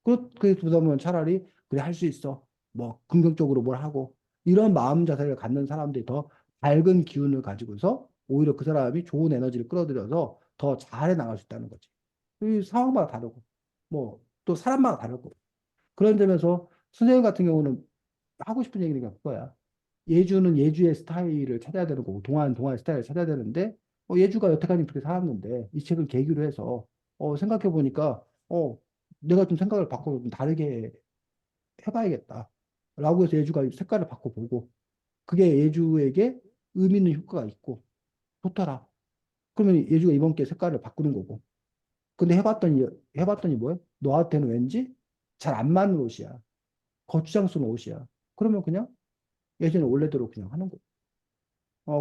그러다 보면 차라리 그래 할 수 있어 뭐 긍정적으로 뭘 하고 이런 마음 자세를 갖는 사람들이 더 밝은 기운을 가지고서 오히려 그 사람이 좋은 에너지를 끌어들여서 더 잘해 나갈 수 있다는 거지. 이 상황마다 다르고 뭐 또 사람마다 다르고 그런 점에서 선생님 같은 경우는 하고 싶은 얘기가 그거야. 예주는 예주의 스타일을 찾아야 되는 거고 동화는 동화의 스타일을 찾아야 되는데 예주가 여태까지 그렇게 살았는데 이 책을 계기로 해서 생각해 보니까 내가 좀 생각을 바꿔 좀 다르게 해봐야겠다. 라고 해서 예주가 색깔을 바꿔보고 그게 예주에게 의미 있는 효과가 있고 좋더라. 그러면 예주가 이번 기회에 색깔을 바꾸는 거고. 근데 해봤더니 뭐야? 너한테는 왠지 잘 안 맞는 옷이야. 거추장스러운 옷이야. 그러면 그냥 예전에 원래대로 그냥 하는 거.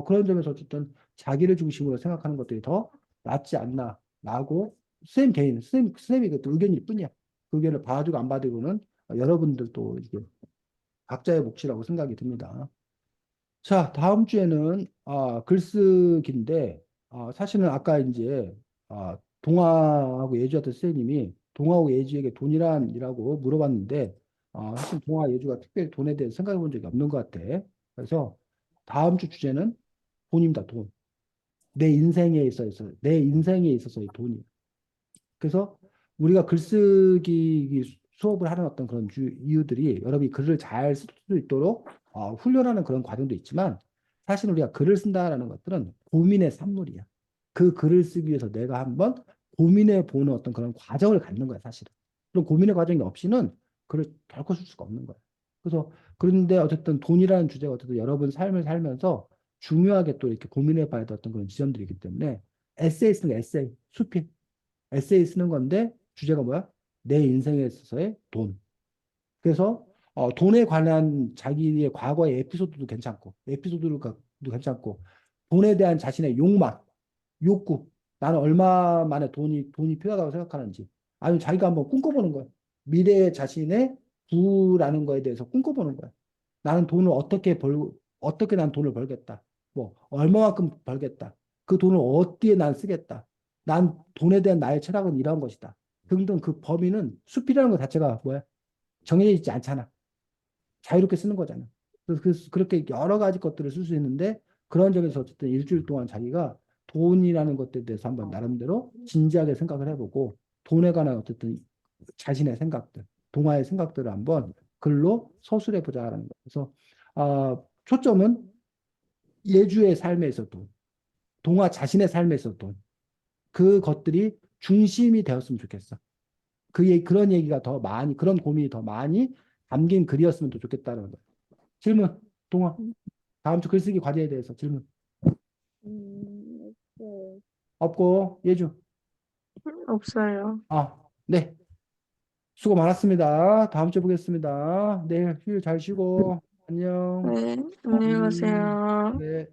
그런 점에서 어쨌든 자기를 중심으로 생각하는 것들이 더 낫지 않나라고 선생님이 그 의견일 뿐이야. 그 의견을 봐주고 안 봐주고는 여러분들도 이게 각자의 몫이라고 생각이 듭니다. 자, 다음 주에는 글쓰기인데 사실은 아까 이제 동화하고 예주한테 선생님이 동화하고 예주에게 돈이란이라고 물어봤는데 사실 동화 예주가 특별히 돈에 대해서 생각해 본 적이 없는 것 같아. 그래서 다음 주 주제는 돈입니다. 돈. 내 인생에 있어서의 돈이. 그래서 우리가 글쓰기 수업을 하는 어떤 그런 이유들이 여러분이 글을 잘 쓸 수 있도록 훈련하는 그런 과정도 있지만 사실 우리가 글을 쓴다라는 것들은 고민의 산물이야. 그 글을 쓰기 위해서 내가 한번 고민해 보는 어떤 그런 과정을 갖는 거야, 사실은. 그런 고민의 과정이 없이는 글을 결코 쓸 수가 없는 거야. 그래서 그런데 어쨌든 돈이라는 주제가 어쨌든 여러분 삶을 살면서 중요하게 또 이렇게 고민해 봐야 될 어떤 그런 지점들이기 때문에 에세이 쓰는 거 에세이, 수필. 에세이 쓰는 건데 주제가 뭐야? 내 인생에 있어서의 돈. 그래서 돈에 관한 자기의 과거의 에피소드도 괜찮고 돈에 대한 자신의 욕망, 욕구. 나는 얼마 만에 돈이 필요하다고 생각하는지. 아니면 자기가 한번 꿈꿔보는 거야. 미래의 자신의 부라는 거에 대해서 꿈꿔보는 거야. 나는 돈을 어떻게 난 돈을 벌겠다. 뭐, 얼마만큼 벌겠다. 그 돈을 어디에 난 쓰겠다. 난 돈에 대한 나의 철학은 이런 것이다. 등등 그 범위는 수필이라는 것 자체가 뭐야? 정해져 있지 않잖아. 자유롭게 쓰는 거잖아. 그래서 그렇게 여러 가지 것들을 쓸 수 있는데 그런 점에서 어쨌든 일주일 동안 자기가 돈이라는 것에 대해서 한번 나름대로 진지하게 생각을 해보고 돈에 관한 어쨌든 자신의 생각들, 동화의 생각들을 한번 글로 서술해 보자라는 거. 그래서 초점은 예주의 삶에서도 동화 자신의 삶에서도 그 것들이 중심이 되었으면 좋겠어. 그런 얘기가 더 많이 그런 고민이 더 많이 담긴 글이었으면 더 좋겠다는 거. 질문, 동화. 다음 주 글쓰기 과제에 대해서 질문. 네. 없고 예주. 없어요. 네. 수고 많았습니다. 다음 주에 보겠습니다. 내일 휴일 잘 쉬고 안녕. 네, 안녕히 음, 가세요. 네.